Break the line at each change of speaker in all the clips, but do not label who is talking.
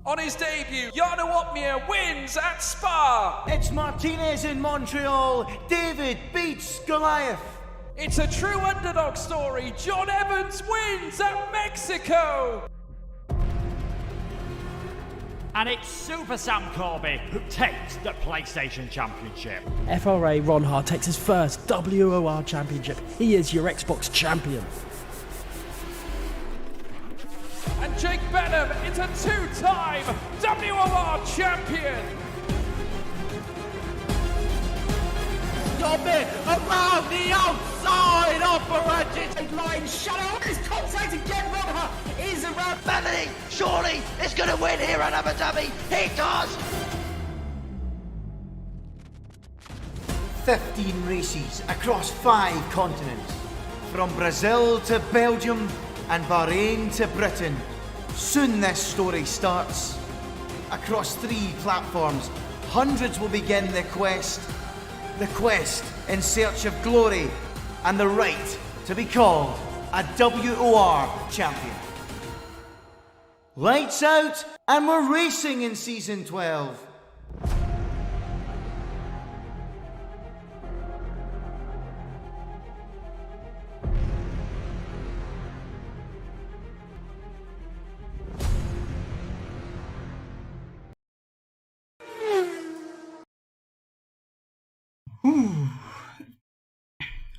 On his debut, Jarno Uppbeat wins at Spa.
It's Martinez in Montreal. David beats Goliath.
It's a true underdog story. John Evans wins at Mexico.
And it's Super Sam Corby who takes the PlayStation Championship.
FRA Ron Hart takes his first WOR Championship. He is your Xbox champion.
And Jake Benham is a two-time WOR champion.
Stop it! Around the outside operated line shadow is contact again. Ron Hart is around.
Melanie, surely is going to win here at Abu Dhabi. He does.
15 races across 5 continents. From Brazil to Belgium and Bahrain to Britain. Soon this story starts. Across 3 platforms, hundreds will begin the quest. The quest in search of glory and the right to be called a WOR champion. Lights out, and we're racing in Season 12.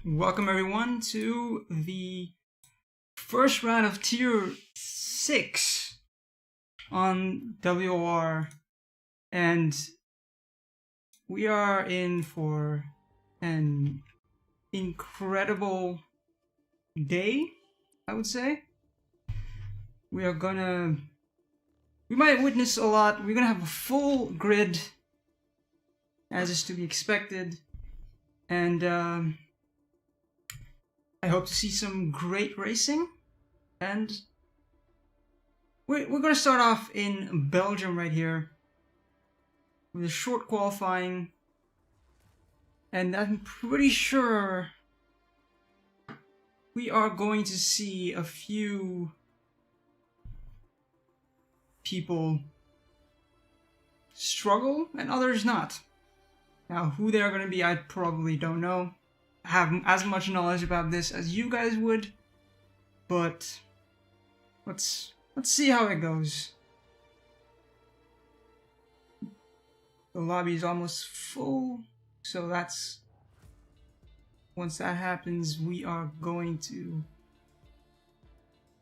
Welcome everyone to the first round of Tier 6 on WOR, and we are in for an incredible day, I would say. We might witness a lot. We're gonna have a full grid, as is to be expected, and I hope to see some great racing. And we're going to start off in Belgium right here with a short qualifying, and I'm pretty sure we are going to see a few people struggle and others not. Now, who they're going to be, I probably don't know. Have as much knowledge about this as you guys would, but let's see how it goes. The lobby is almost full, so that's once that happens, we are going to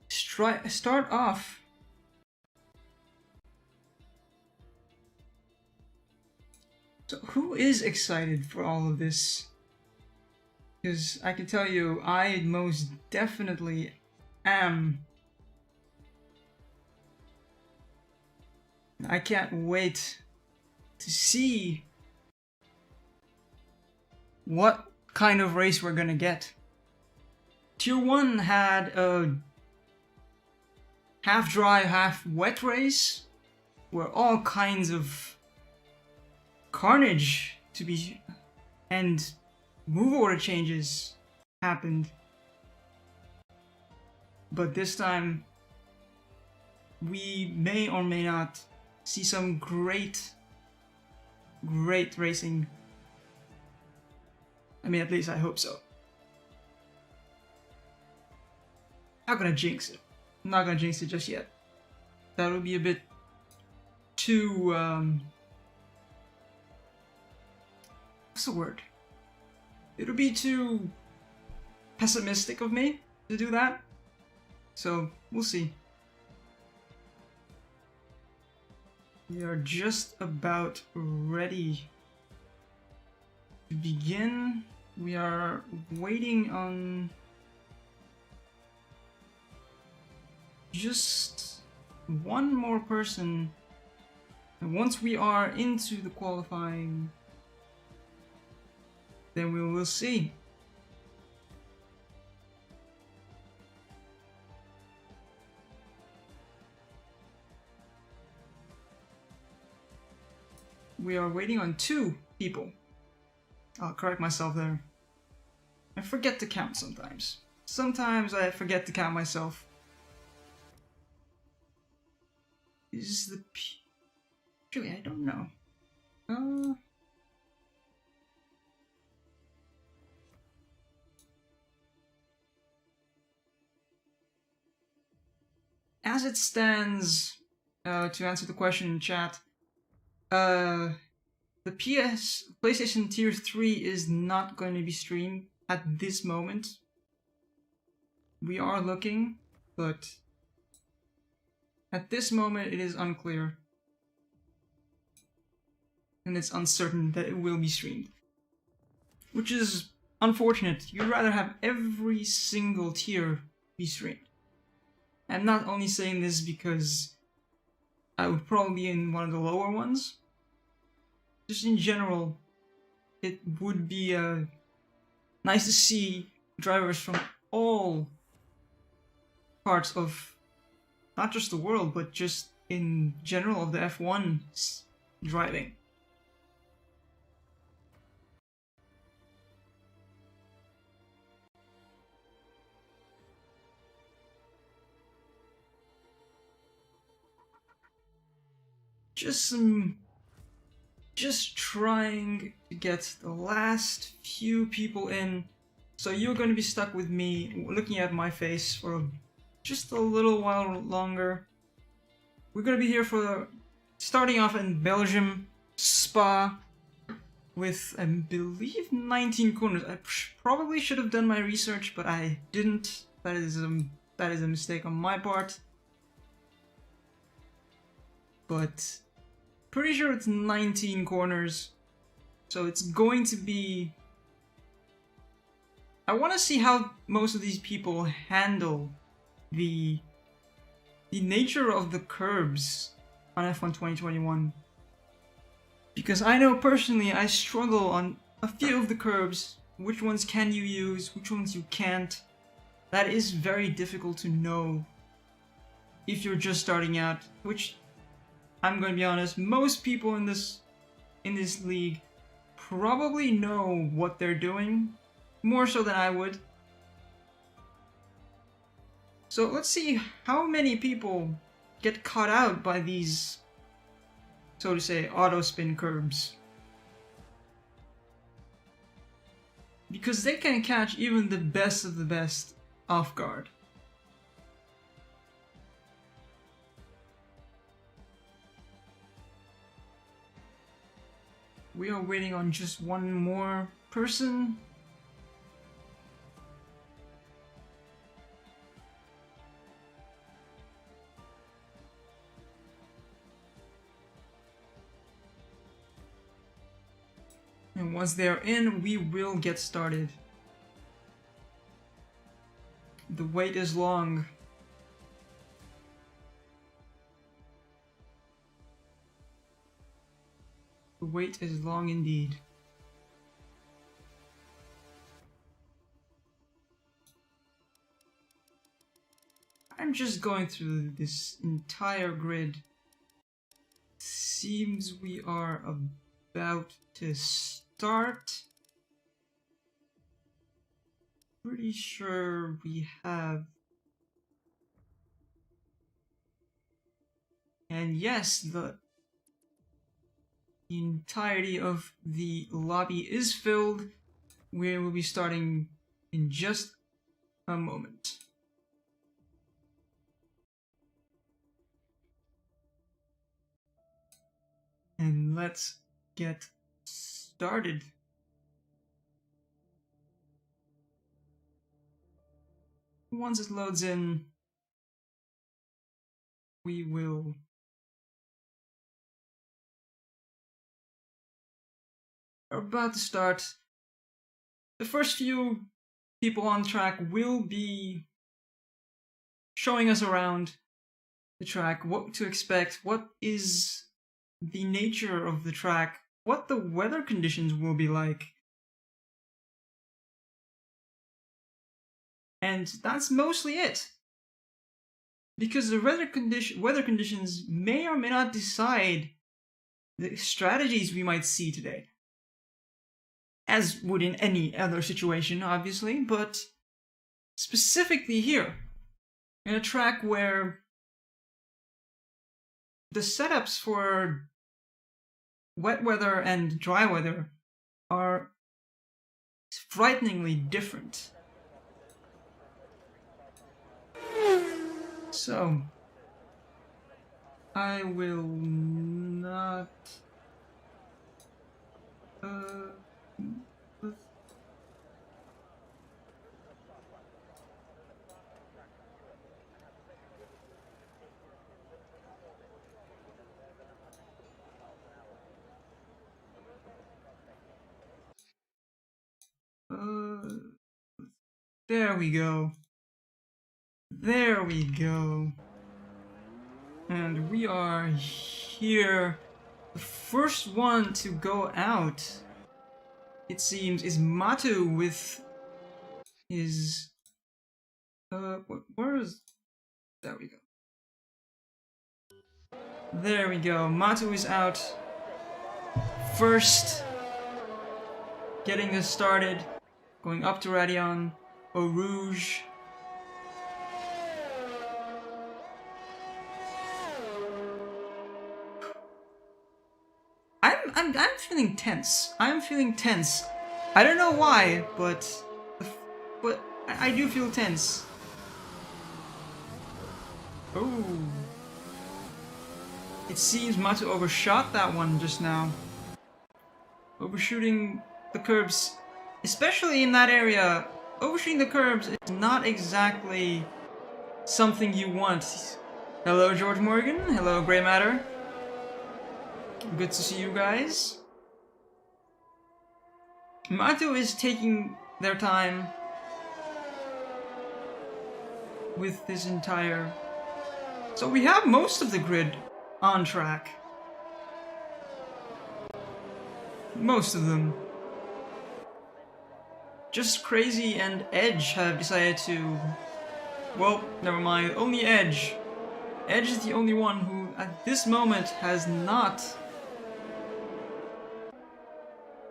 start off. So who is excited for all of this? Because I can tell you, I most definitely am. I can't wait to see what kind of race we're gonna get. Tier 1 had a half dry, half wet race where all kinds of carnage and move order changes happened, but this time we may or may not see some great racing. I mean, at least I hope so. Not gonna jinx it. I'm not gonna jinx it just yet. That would be a bit too what's the word? It would be too pessimistic of me to do that. So, we'll see. We are just about ready to begin. We are waiting on just one more person. And once we are into the qualifying, then we will see. We are waiting on 2 people. I'll correct myself there. I forget to count sometimes. Sometimes I forget to count myself. is the P... Actually, I don't know. As it stands, to answer the question in chat, the PlayStation Tier 3 is not going to be streamed at this moment. We are looking, but at this moment it is unclear. And it's uncertain that it will be streamed. Which is unfortunate. You'd rather have every single tier be streamed. I'm not only saying this because I would probably be in one of the lower ones. Just in general, it would be nice to see drivers from all parts of not just the world, but just in general of the F1 driving. Just trying to get the last few people in, so you're going to be stuck with me looking at my face for just a little while longer. We're going to be here for starting off in Belgium, Spa, with I believe 19 corners. I probably should have done my research, but I didn't. That is a mistake on my part. But pretty sure it's 19 corners, so it's going to be... I want to see how most of these people handle the nature of the curbs on F1 2021. Because I know personally I struggle on a few of the curbs. Which ones can you use, which ones you can't. That is very difficult to know if you're just starting out, which... I'm going to be honest, most people in this league probably know what they're doing, more so than I would. So let's see how many people get caught out by these, so to say, auto spin curbs. Because they can catch even the best of the best off guard. We are waiting on just one more person. And once they're in, we will get started. The wait is long. The wait is long indeed. I'm just going through this entire grid. Seems we are about to start. Pretty sure we have... And yes, the entirety of the lobby is filled. We will be starting in just a moment. And let's get started. Once it loads in, we will are about to start. The first few people on track will be showing us around the track, what to expect, what is the nature of the track, what the weather conditions will be like. And that's mostly it. Because the weather conditions may or may not decide the strategies we might see today. As would in any other situation, obviously, but specifically here, in a track where the setups for wet weather and dry weather are frighteningly different. So, I will not... there we go. There we go. And we are here. The first one to go out, it seems, is Matu with his... where is... There we go. There we go. Matu is out. First. Getting this started. Going up to Radion. Eau Rouge. I'm feeling tense. I'm feeling tense. I don't know why, but I do feel tense. Oh. It seems Matu overshot that one just now. Overshooting the curbs, especially in that area, overshooting the curbs is not exactly something you want. Hello, George Morgan. Hello, Grey Matter. Good to see you guys. Matu is taking their time with this entire... So we have most of the grid on track. Most of them. Just Crazy and Edge have decided to... Well, never mind. Only Edge. Edge is the only one who, at this moment, has not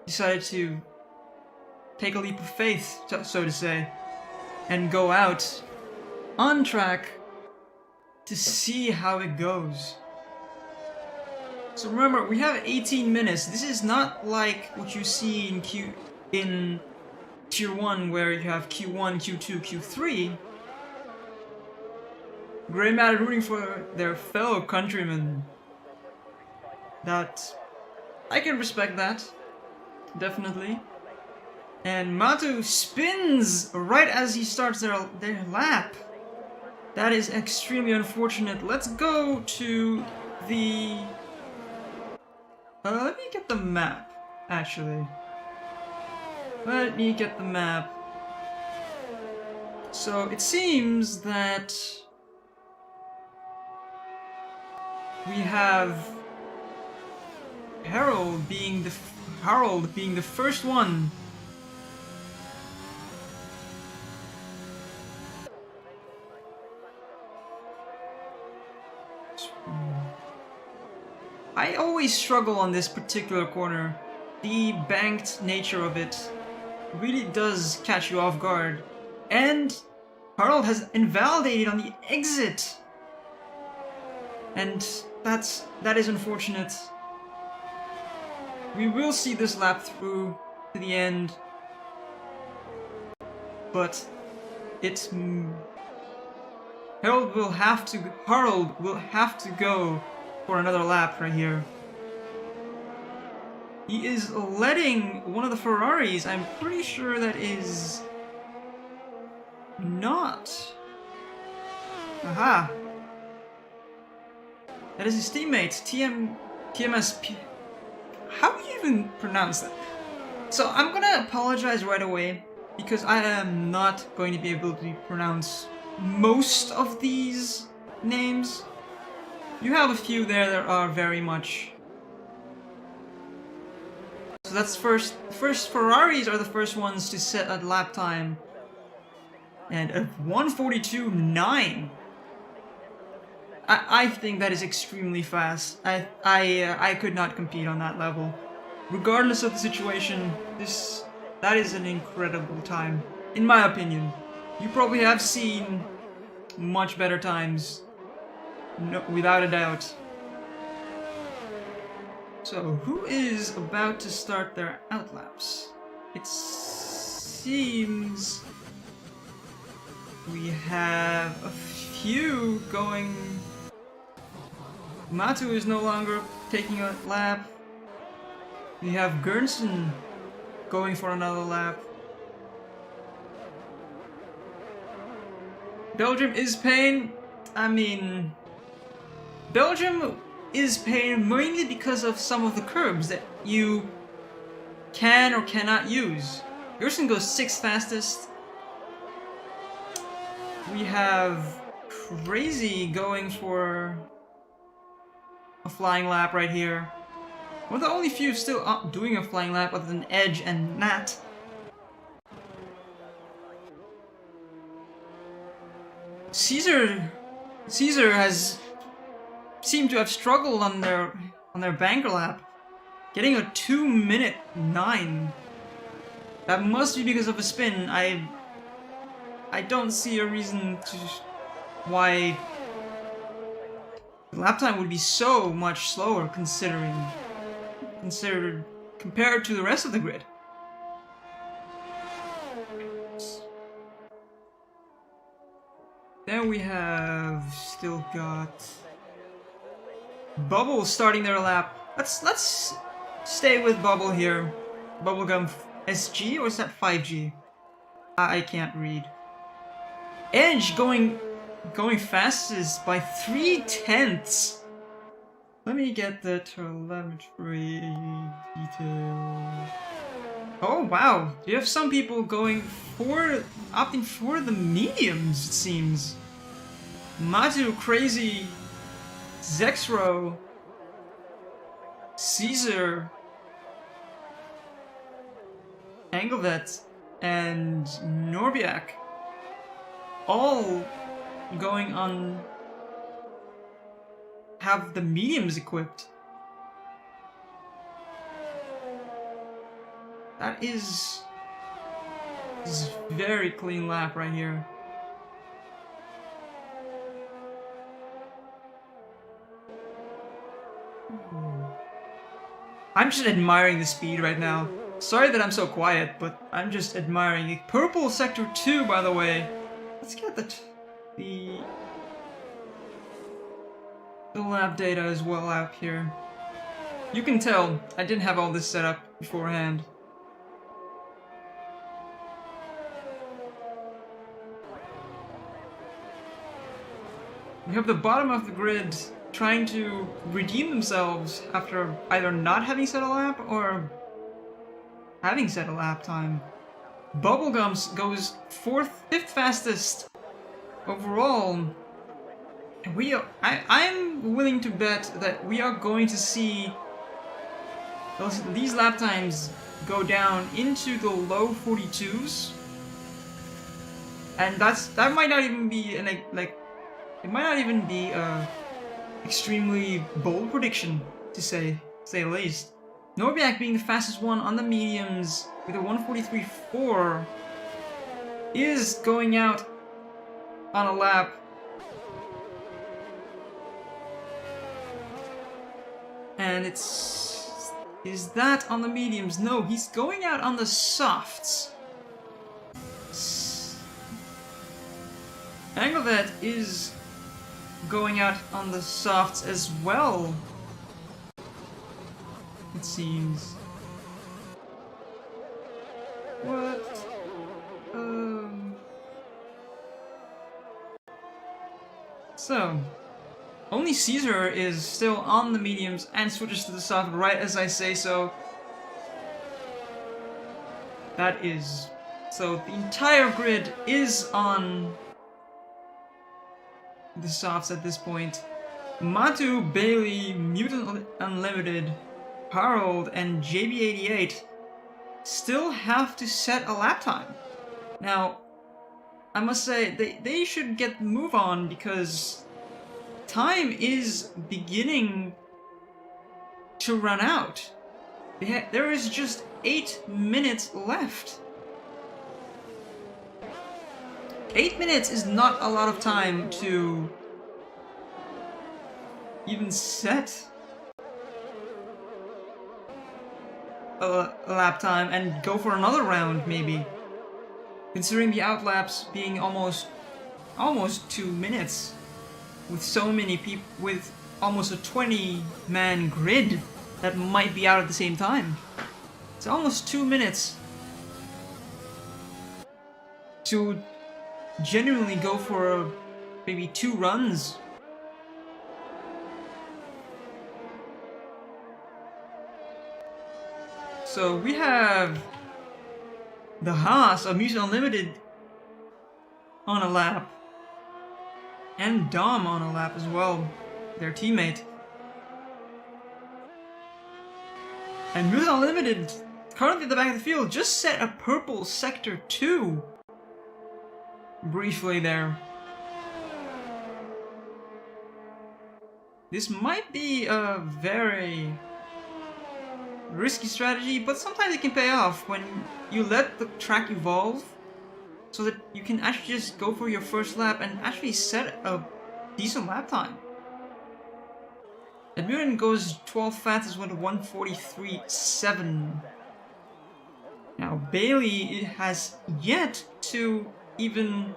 decided to take a leap of faith, so to say, and go out on track to see how it goes. So remember, we have 18 minutes. This is not like what you see in Tier 1 where you have Q1, Q2, Q3. Grey Matter rooting for their fellow countrymen. That... I can respect that. Definitely. And Matu spins right as he starts their lap. That is extremely unfortunate. Let's go to the... let me get the map, actually. Let me get the map. So, it seems that... we have... Harold being the first one. I always struggle on this particular corner. The banked nature of it really does catch you off guard. And Harold has invalidated on the exit. And that is unfortunate. We will see this lap through to the end. But it's... Harold will have to go for another lap right here. He is letting one of the Ferraris, I'm pretty sure that is not. Aha. That is his teammate, TMS. How do you even pronounce that? So I'm gonna apologize right away because I am not going to be able to pronounce most of these names. You have a few there that are very much... So that's first Ferraris are the first ones to set a lap time. And a 1:42.9. I think that is extremely fast. I could not compete on that level. Regardless of the situation, that is an incredible time. In my opinion. You probably have seen much better times. No, without a doubt. So, who is about to start their outlaps? It seems we have a few going. Matu is no longer taking a lap. We have Gernson going for another lap. Belgium is paying. I mean, Belgium is paying mainly because of some of the curbs that you can or cannot use. Gerson goes 6th fastest. We have Crazy going for a flying lap right here. We're the only few still doing a flying lap other than Edge and Nat. Caesar has seemed to have struggled on their banker lap, getting a 2:09. That must be because of a spin. I don't see a reason to why the lap time would be so much slower compared to the rest of the grid. Then we have still got Bubble starting their lap. Let's stay with Bubble here. Bubblegum SG, or is that 5G? I can't read. Edge going fastest by 3/10. Let me get the telemetry details. Oh wow, you have some people opting for the mediums, it seems. Matu, Crazy, Zexro, Caesar, Engelvet, and Norbiak all going on, have the mediums equipped. That is very clean lap right here. I'm just admiring the speed right now. Sorry that I'm so quiet, but I'm just admiring it. Purple Sector 2, by the way. Let's get the lap data as well out here. You can tell I didn't have all this set up beforehand. We have the bottom of the grid trying to redeem themselves after either not having set a lap or having set a lap time. Bubblegums goes 5th fastest overall. And I'm willing to bet that we are going to see these lap times go down into the low 42s. And that might not even be it might not even be a extremely bold prediction, to say the least. Norbiak being the fastest one on the mediums with a 1:43.4 is going out on a lap. And is that on the mediums? No, he's going out on the softs. Anglevet is going out on the softs as well, it seems. What? So, only Caesar is still on the mediums and switches to the soft right as I say so. That is... So the entire grid is on the softs at this point. Matu, Bailey, Mutant Unlimited, Harold, and JB88 still have to set a lap time. Now, I must say, they should get the move on because time is beginning to run out. There is just 8 minutes left. 8 minutes is not a lot of time to even set a lap time and go for another round, maybe. Considering the outlaps being almost 2 minutes, with so many people, with almost a 20-man grid that might be out at the same time. It's almost 2 minutes to genuinely go for maybe 2 runs. So we have the Haas of Music Unlimited on a lap, and Dom on a lap as well, their teammate. And Music Unlimited, currently at the back of the field, just set a purple sector 2 briefly there. This might be a very risky strategy, but sometimes it can pay off when you let the track evolve so that you can actually just go for your first lap and actually set a decent lap time. Admiran goes 12th fastest with a 1:43.7. Now Bailey has yet to even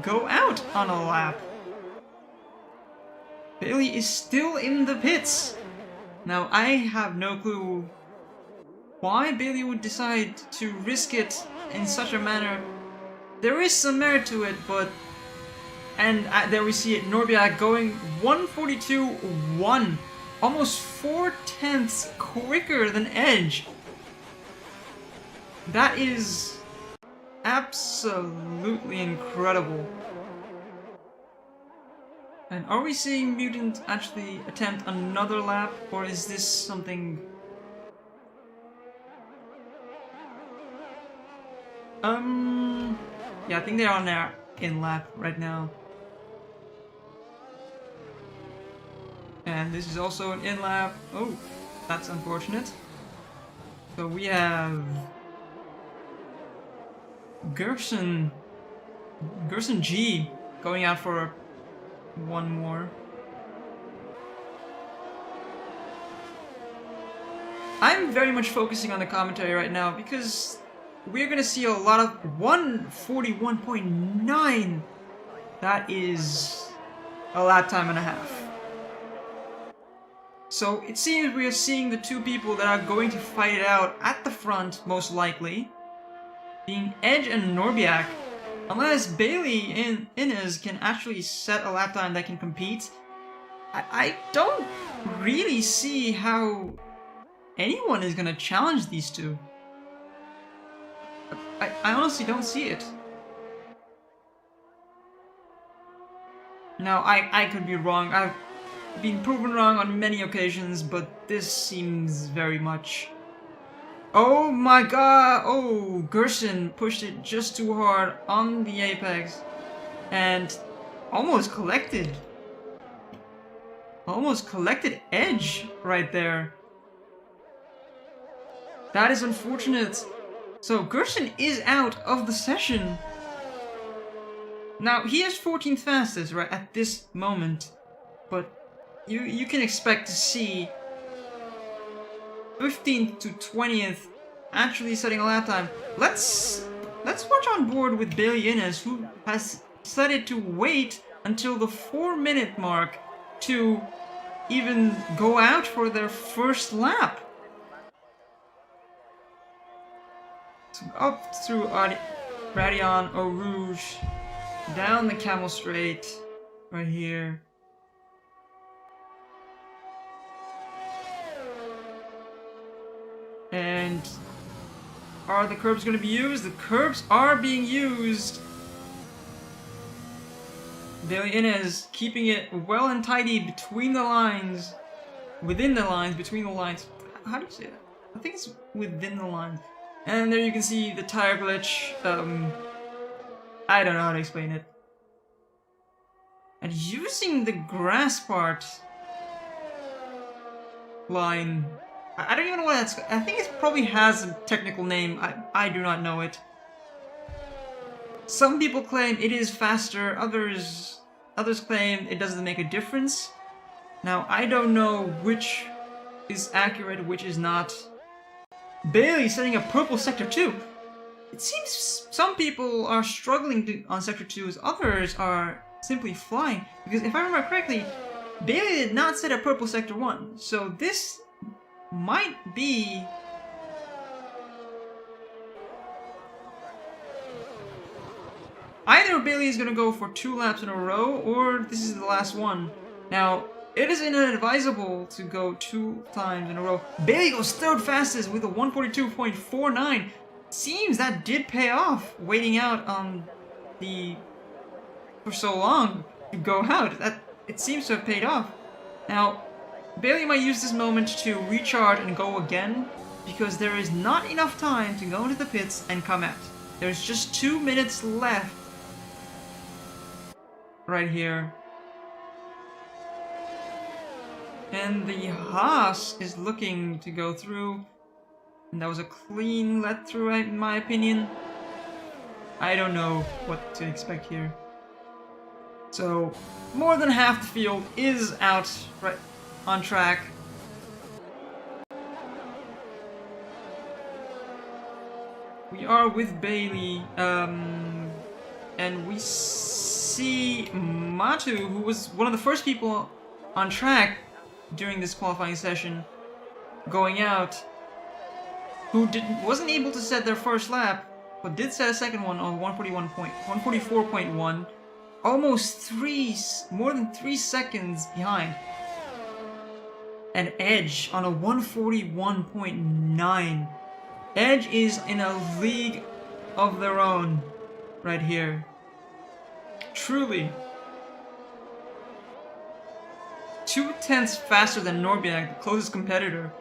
go out on a lap. Bailey is still in the pits. Now I have no clue why Bailey would decide to risk it in such a manner. There is some merit to it, but... And there we see it, Norbiak going 1:42.1. Almost 4/10 quicker than Edge. That is absolutely incredible. And are we seeing Mutant actually attempt another lap, or is this something... Yeah, I think they're on their in-lap right now. And this is also an in-lap. Oh, that's unfortunate. So we have... Gerson G going out for one more. I'm very much focusing on the commentary right now because we're gonna see a lot of 1:41.9. That is a lap time and a half. So it seems we are seeing the two people that are going to fight it out at the front, most likely, being Edge and Norbiak. Unless Bailey and Inez can actually set a lap time that can compete, I don't really see how anyone is gonna challenge these two. I honestly don't see it. Now, I could be wrong. I've been proven wrong on many occasions, but this seems very much... Oh my god! Oh, Gerson pushed it just too hard on the apex and almost collected. Almost collected Edge right there. That is unfortunate. So Gerson is out of the session. Now he is 14th fastest right at this moment, but you can expect to see 15th to 20th actually setting a lap time. Let's watch on board with Bailey Inez, who has decided to wait until the 4-minute mark to even go out for their first lap. So up through Radion, Eau Rouge, down the Camel Straight, right here. And are the curbs going to be used? The curbs are being used. Bailey Inez keeping it well and tidy between the lines. Within the lines, between the lines. How do you say that? I think it's within the lines. And there you can see the tire glitch. I don't know how to explain it. And using the grass part line... I don't even know what that's... I think it probably has a technical name. I do not know it. Some people claim it is faster. Others claim it doesn't make a difference. Now, I don't know which is accurate, which is not. Bailey setting up purple sector 2. It seems some people are struggling on sector 2 as others are simply flying. Because if I remember correctly, Bailey did not set up purple sector 1. So this might be... Either Bailey is going to go for 2 laps in a row, or this is the last one. Now, it is inadvisable to go 2 times in a row. Bailey goes 3rd fastest with a 142.49. Seems that did pay off, waiting out on for so long to go out. That it seems to have paid off. Now, Bailey might use this moment to recharge and go again, because there is not enough time to go into the pits and come out. There's just 2 minutes left right here. And the Haas is looking to go through. And that was a clean let through, in my opinion. I don't know what to expect here. So, more than half the field is out right on track. We are with Bailey, and we see Matu, who was one of the first people on track during this qualifying session, going out, who wasn't able to set their first lap, but did set a second one on 144.1, almost more than 3 seconds behind. And Edge on a 141.9. Edge is in a league of their own right here. Truly. 2/10 faster than Norbiak, the closest competitor.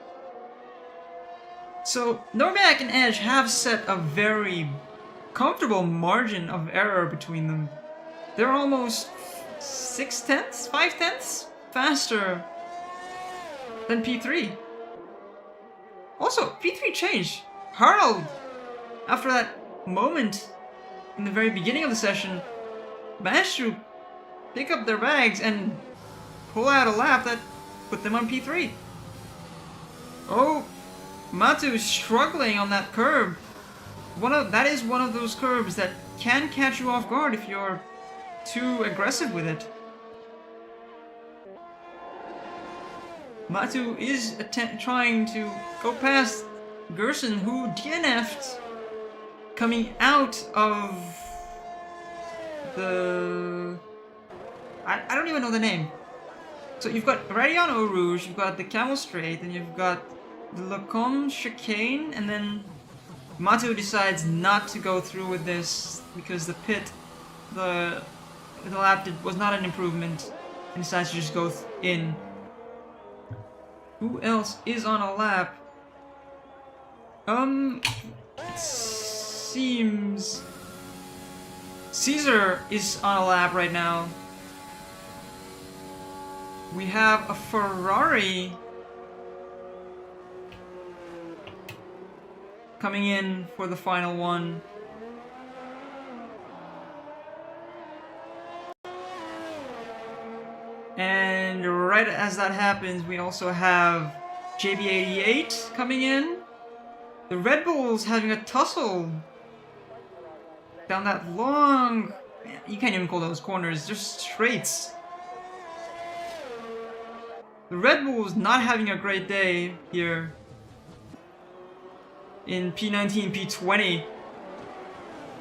So, Norbiak and Edge have set a very comfortable margin of error between them. They're almost 6/10, 5/10 faster than P3. Also, P3 changed. Harald, after that moment in the very beginning of the session, managed to pick up their bags and pull out a lap that put them on P3. Oh, Matu is struggling on that curb. That is one of those curbs that can catch you off guard if you're too aggressive with it. Matu is trying to go past Gerson, who DNF'd coming out of the... I don't even know the name. So you've got Radion Eau Rouge, you've got the Camel Straight, and you've got the Lacombe Chicane, and then Matu decides not to go through with this because the lap was not an improvement, and decides to just go in. Who else is on a lap? It seems Caesar is on a lap right now. We have a Ferrari coming in for the final one. And right as that happens, we also have JB88 coming in. The Red Bull's having a tussle down that long... You can't even call those corners, just straights. The Red Bull's not having a great day here in P19, P20.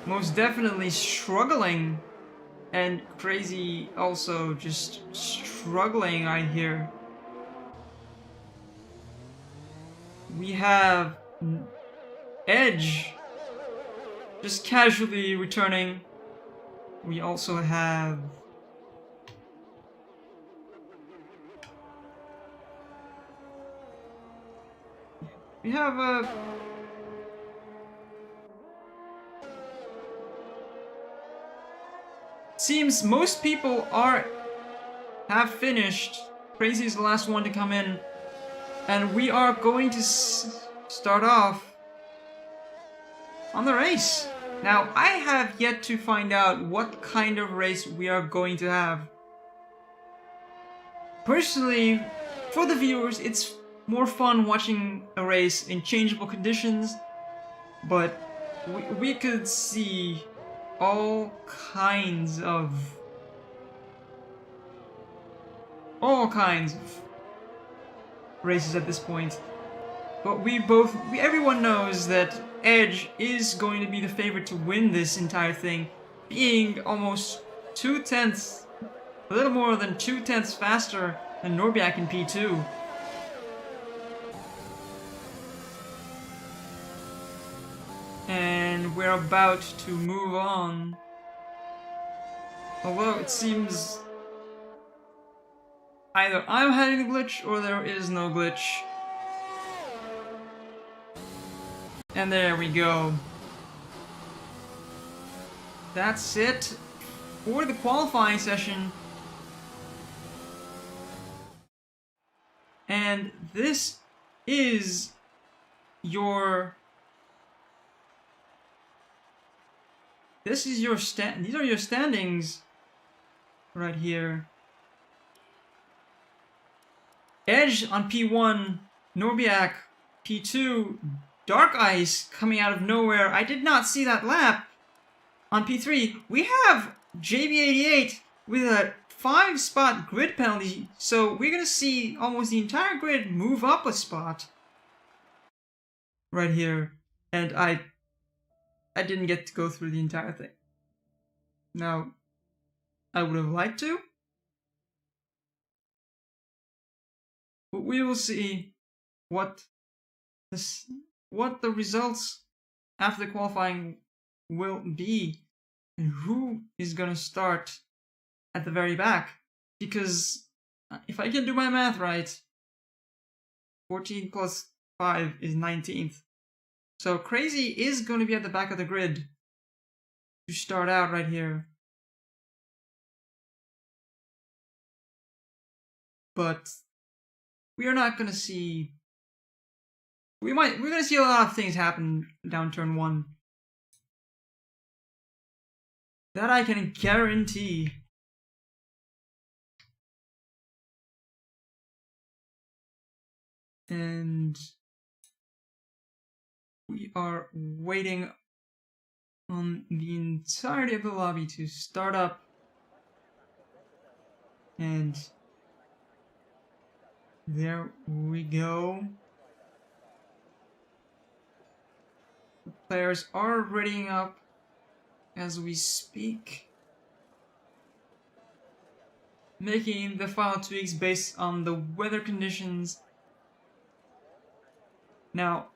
Most definitely struggling. And Crazy also just struggling, I hear. We have Edge just casually returning. We also have a seems most people have finished. Crazy is the last one to come in, and we are going to start off on the race. Now, I have yet to find out what kind of race we are going to have. Personally, for the viewers, it's more fun watching a race in changeable conditions, but we could see all kinds of races at this point. But everyone knows that Edge is going to be the favorite to win this entire thing, being almost 0.2, a little more than 0.2 faster than Norbiak in P2. And we're about to move on. Although it seems either I'm having a glitch or there is no glitch. And there we go. That's it for the qualifying session. And this is your these are your standings right here. Edge on P1, Norbiak P2, Dark Ice coming out of nowhere. I did not see that lap. On P3, we have JB88 with a 5-spot grid penalty, so we're gonna see almost the entire grid move up a spot right here. And I didn't get to go through the entire thing. Now, I would have liked to, but we will see what the results after the qualifying will be and who is gonna start at the very back. Because if I can do my math right, 14 plus 5 is 19th. So Crazy is going to be at the back of the grid to start out right here. But we are not going to see... We're going to see a lot of things happen down turn 1. That I can guarantee. And we are waiting on the entirety of the lobby to start up. And there we go. The players are readying up as we speak, making the final tweaks based on the weather conditions. Now,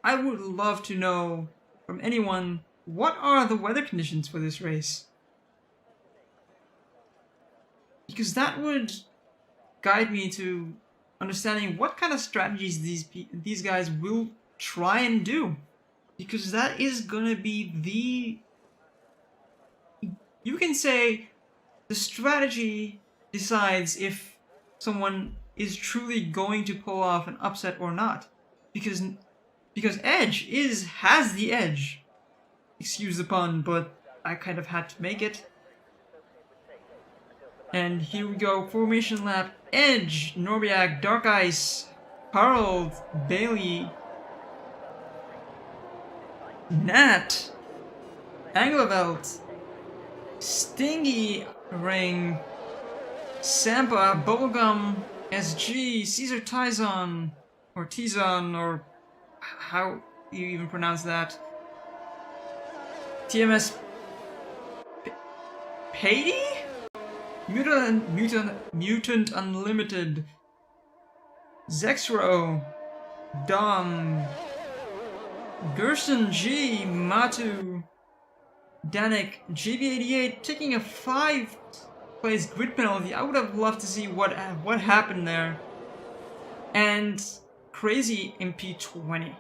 I would love to know from anyone, what are the weather conditions for this race? Because that would guide me to understanding what kind of strategies these guys will try and do. Because that is gonna be you can say the strategy decides if someone is truly going to pull off an upset or not. Because Edge has the edge. Excuse the pun, but I kind of had to make it. And here we go, formation lap. Edge, Norbiak, Dark Ice, Harold, Bailey, Nat, Anglovelt, Stingy Ring, Sampa, Bubblegum, SG, Caesar Tizon, or Tizon, or how you even pronounce that. TMS Patey? Mutant Unlimited, Zexro, Dom, Gerson G, Matu, Danik, GB88 taking a 5-place grid penalty. I would have loved to see what happened there. And Crazy in P20.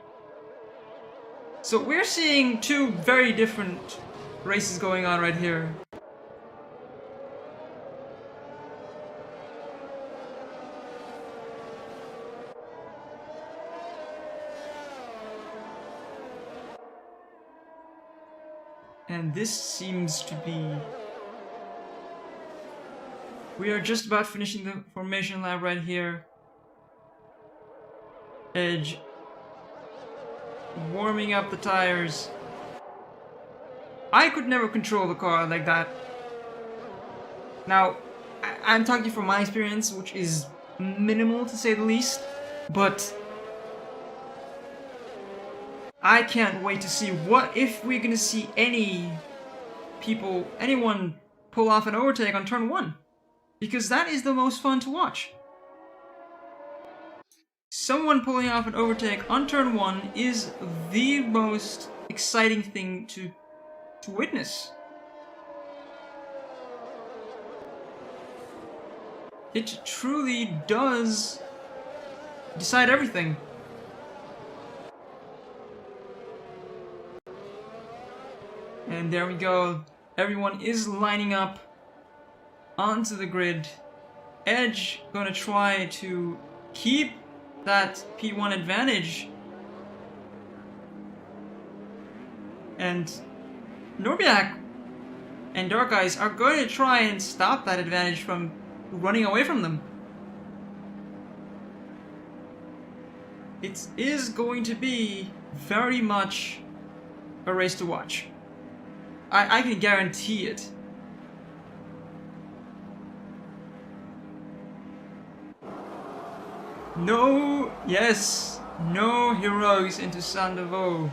So we're seeing two very different races going on right here. And this seems to be... We are just about finishing the formation lap right here. Edge warming up the tires. I could never control the car like that. Now, I'm talking from my experience, which is minimal to say the least, but I can't wait to see what if we're gonna see anyone pull off an overtake on turn 1, because that is the most fun to watch. Someone pulling off an overtake on turn 1 is the most exciting thing to witness. It truly does decide everything. And there we go. Everyone is lining up onto the grid. Edge gonna try to keep that P1 advantage. And Norbiak and Dark Eyes are going to try and stop that advantage from running away from them. It is going to be very much a race to watch. I can guarantee it. No, yes, no heroes into Sandovo.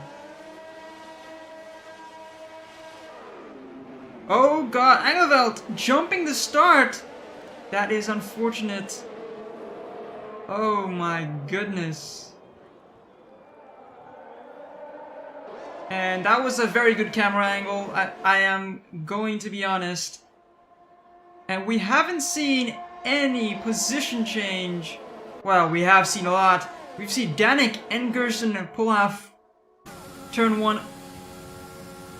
Oh god, Engelveld jumping the start! That is unfortunate. Oh my goodness. And that was a very good camera angle, I am going to be honest. And we haven't seen any position change. Well, we have seen a lot. We've seen Danik and Gerson pull off turn 1.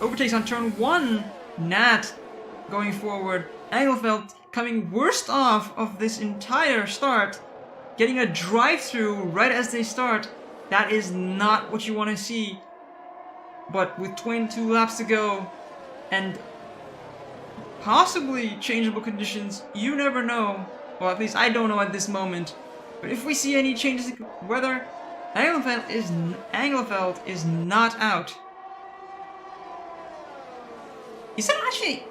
Overtakes on turn 1. Nat going forward. Engelfeld coming worst off of this entire start. Getting a drive-through right as they start. That is not what you want to see. But with 22 laps to go and possibly changeable conditions, you never know. Well, at least I don't know at this moment. But if we see any changes in weather, Engelfeld is not out. Is that actually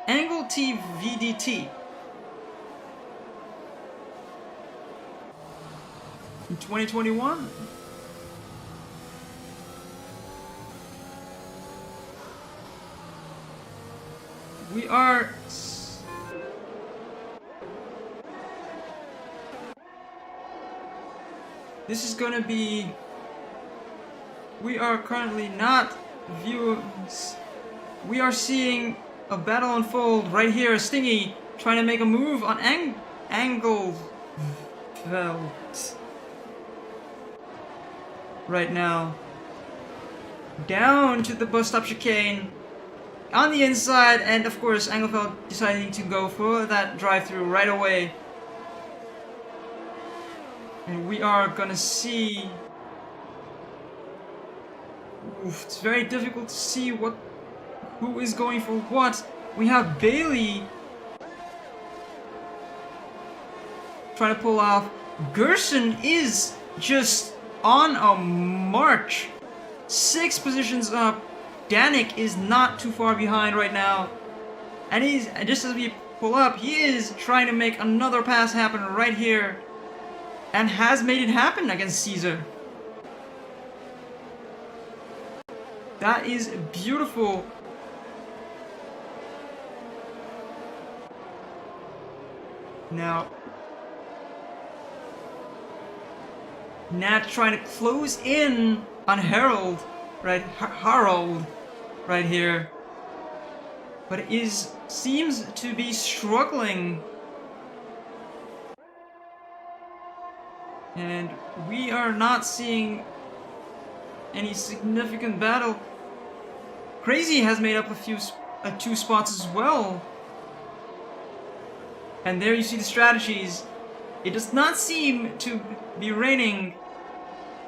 Angle T VDT? In 2021? We are... This is gonna be... We are currently not viewing... We are seeing a battle unfold right here. Stingy trying to make a move on Engelveld right now. Down to the bus stop chicane. On the inside, and of course Engelfeld deciding to go for that drive-through right away. And we are gonna see... Oof, it's very difficult to see who is going for what. We have Bailey trying to pull off. Gerson is just on a march. 6 positions up. Danik is not too far behind right now. And he's, just as we pull up, he is trying to make another pass happen right here. And has made it happen against Caesar. That is beautiful. Now, Nat trying to close in on Harold, right? Harold, right here. But it seems to be struggling. And we are not seeing any significant battle. Crazy has made up a 2 spots as well. And there you see the strategies. It does not seem to be raining.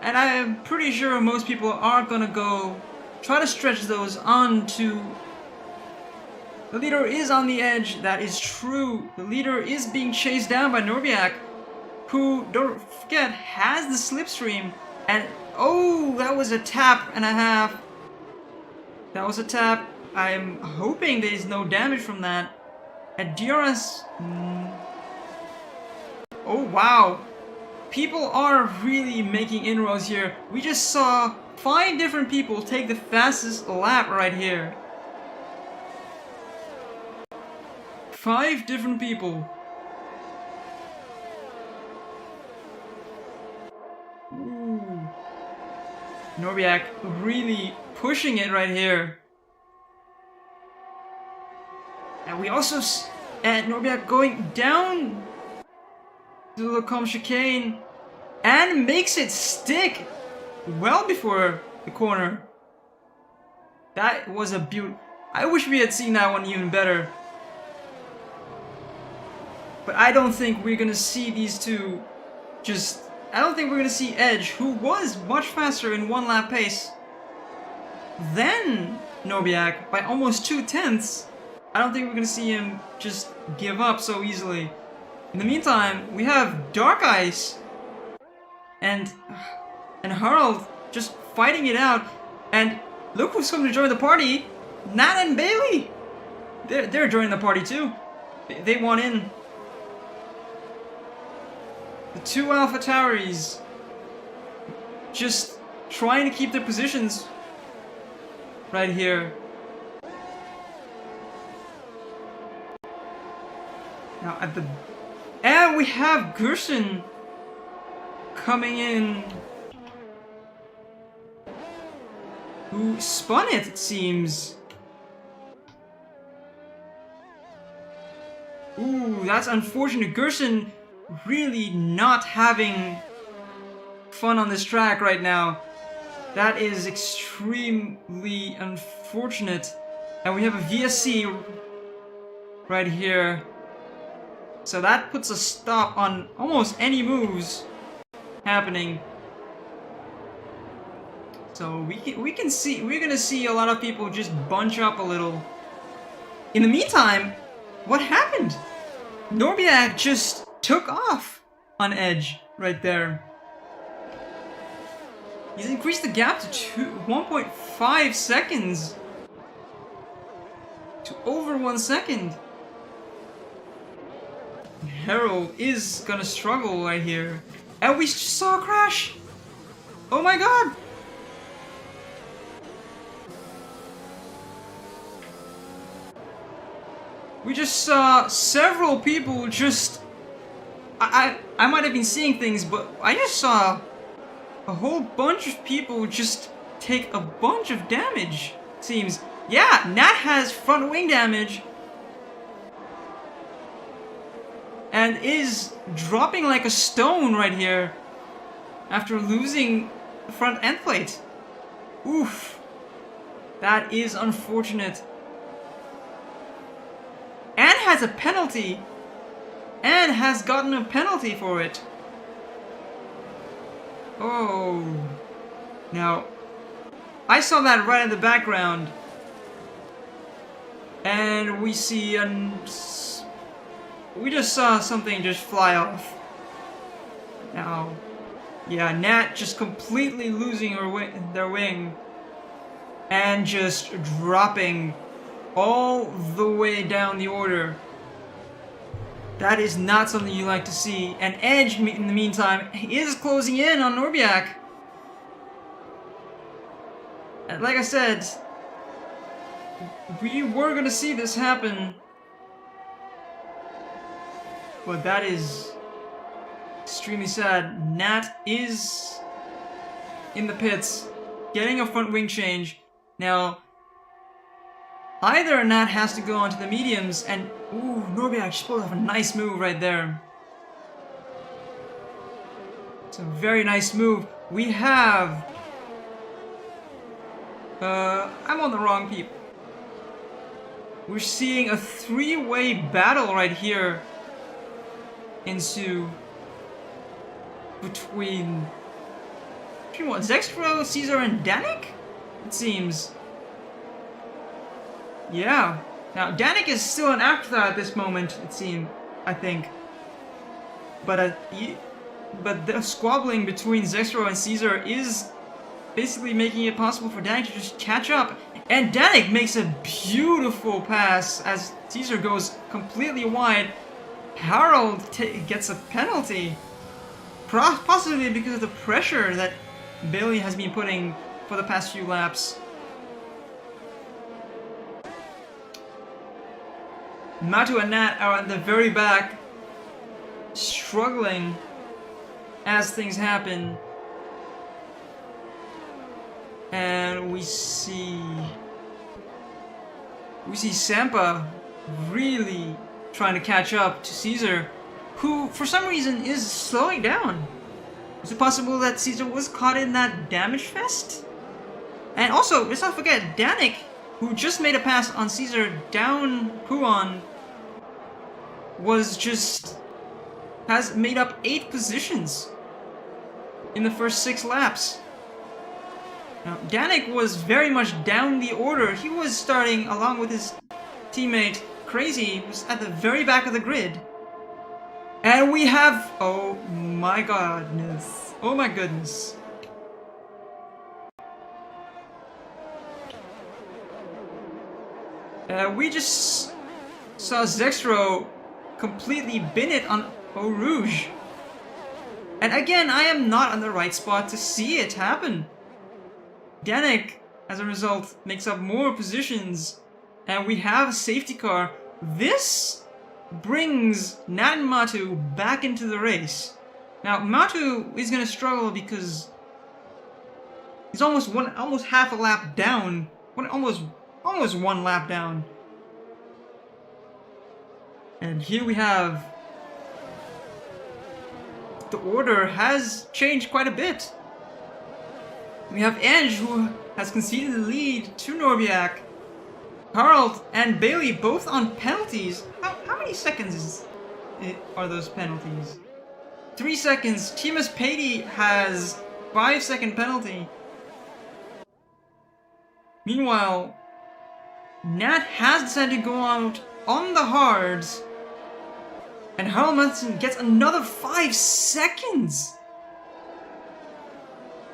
And I am pretty sure most people are gonna go try to stretch those onto... The leader is on the edge, that is true. The leader is being chased down by Norbiak. who, don't forget, has the slipstream. And, oh, that was a tap and a half. That was a tap. I'm hoping there's no damage from that. At DRS... Oh, wow. People are really making inroads here. We just saw 5 different people take the fastest lap right here. 5 different people. Ooh. Norbiak really pushing it right here. And we also... And Norbiak going down to the Lacombe chicane and makes it stick well before the corner. That was a beaut. I wish we had seen that one even better. But I don't think we're gonna see these two just... I don't think we're gonna see Edge, who was much faster in 1 lap pace than Norbiak by almost 2/10. I don't think we're gonna see him just give up so easily. In the meantime, we have Dark Ice and Harold just fighting it out. And look who's coming to join the party. Nat and Bailey. They're joining the party too. They want in. The 2 AlphaTauris just trying to keep their positions right here. Now at the... And we have Gerson coming in, who spun it, it seems. Ooh, that's unfortunate. Gerson really not having fun on this track right now. That is extremely unfortunate. And we have a VSC right here. So that puts a stop on almost any moves happening. So we're gonna see a lot of people just bunch up a little. In the meantime, what happened? Norbiak just took off on Edge right there. He's increased the gap to 1.5 seconds to over 1 second. Harold is gonna struggle right here. And we just saw a crash! Oh my god! We just saw several people just... I might have been seeing things, but I just saw a whole bunch of people just take a bunch of damage, it seems. Yeah, Nat has front wing damage. And is dropping like a stone right here after losing the front end plate. Oof. That is unfortunate. And has a penalty. And has gotten a penalty for it. Oh. Now, I saw that right in the background. And we see we just saw something just fly off. Now, yeah, Nat just completely losing their wing. And just dropping all the way down the order. That is not something you like to see. And Edge, in the meantime, is closing in on Norbiak. And like I said, we were gonna see this happen. But that is extremely sad. Nat is in the pits, getting a front wing change. Now, either Nat has to go onto the mediums, and ooh, Norbiak just pulled off a nice move right there. It's a very nice move. We have... I'm on the wrong people. We're seeing a 3-way battle right here ensue between what, Zextro, Caesar, and Danik? It seems. Yeah. Now, Danik is still an afterthought at this moment, it seems, I think. But but the squabbling between Zexro and Caesar is basically making it possible for Danik to just catch up. And Danik makes a beautiful pass as Caesar goes completely wide. Harold gets a penalty, possibly because of the pressure that Bailey has been putting for the past few laps. Matu and Nat are at the very back, struggling as things happen. And we see Sampa really trying to catch up to Caesar, who for some reason is slowing down. Is it possible that Caesar was caught in that damage fest? And also, let's not forget, Danik, who just made a pass on Caesar down Huan, has made up 8 positions in the first 6 laps. Now, Danik was very much down the order. He was starting along with his teammate Crazy, who's at the very back of the grid. And we have... oh my goodness. Oh my goodness. We just saw Zexro completely bin it on Eau Rouge. And again, I am not on the right spot to see it happen. Danik, as a result, makes up more positions, and we have a safety car. This brings Nat and Matu back into the race. Now, Matu is going to struggle because he's almost half a lap down. Almost 1 lap down. And here we have... the order has changed quite a bit. We have Ange, who has conceded the lead to Norbiak. Harold and Bailey both on penalties. How many seconds are those penalties? 3 seconds. Timus Patey has 5-second penalty. Meanwhile, Nat has decided to go out on the hards, and Harold Munson gets another 5 seconds.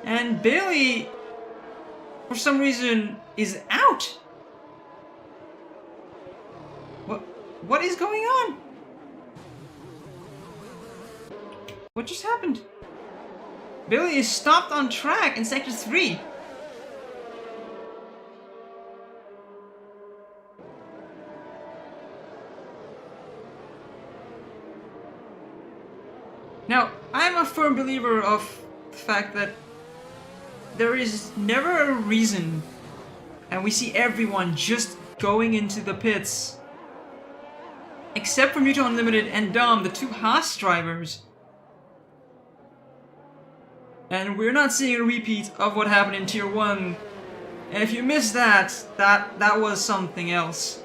And Bailey, for some reason, is out. What is going on? What just happened? Bailey is stopped on track in Sector 3. Now, I'm a firm believer of the fact that there is never a reason, and we see everyone just going into the pits, except for Mutual Unlimited and Dom, the 2 Haas drivers. And we're not seeing a repeat of what happened in Tier 1. And if you missed that was something else.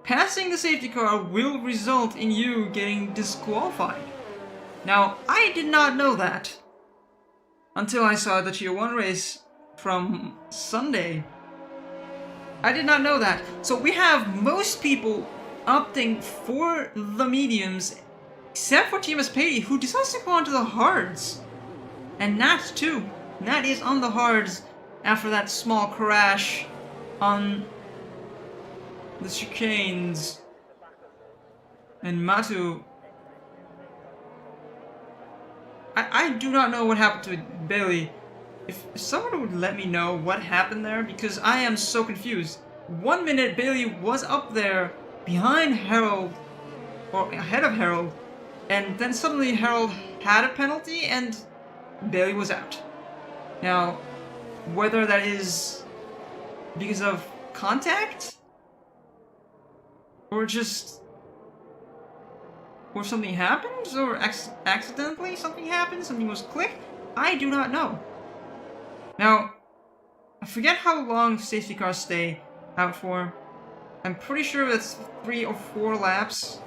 Passing the safety car will result in you getting disqualified. Now, I did not know that until I saw the Tier 1 race from Sunday. I did not know that. So we have most people opting for the mediums, except for Timus Patey, who decides to go onto the hards. And Nat too. Nat is on the hards after that small crash on the chicanes. And Matu... I do not know what happened to Bailey. If someone would let me know what happened there, because I am so confused. 1 minute Bailey was up there behind Harold, or ahead of Harold, and then suddenly Harold had a penalty and Bailey was out. Now, whether that is because of contact, or just... or something happened, or accidentally something happened, something was clicked, I do not know. Now, I forget how long safety cars stay out for. I'm pretty sure it's 3 or 4 laps.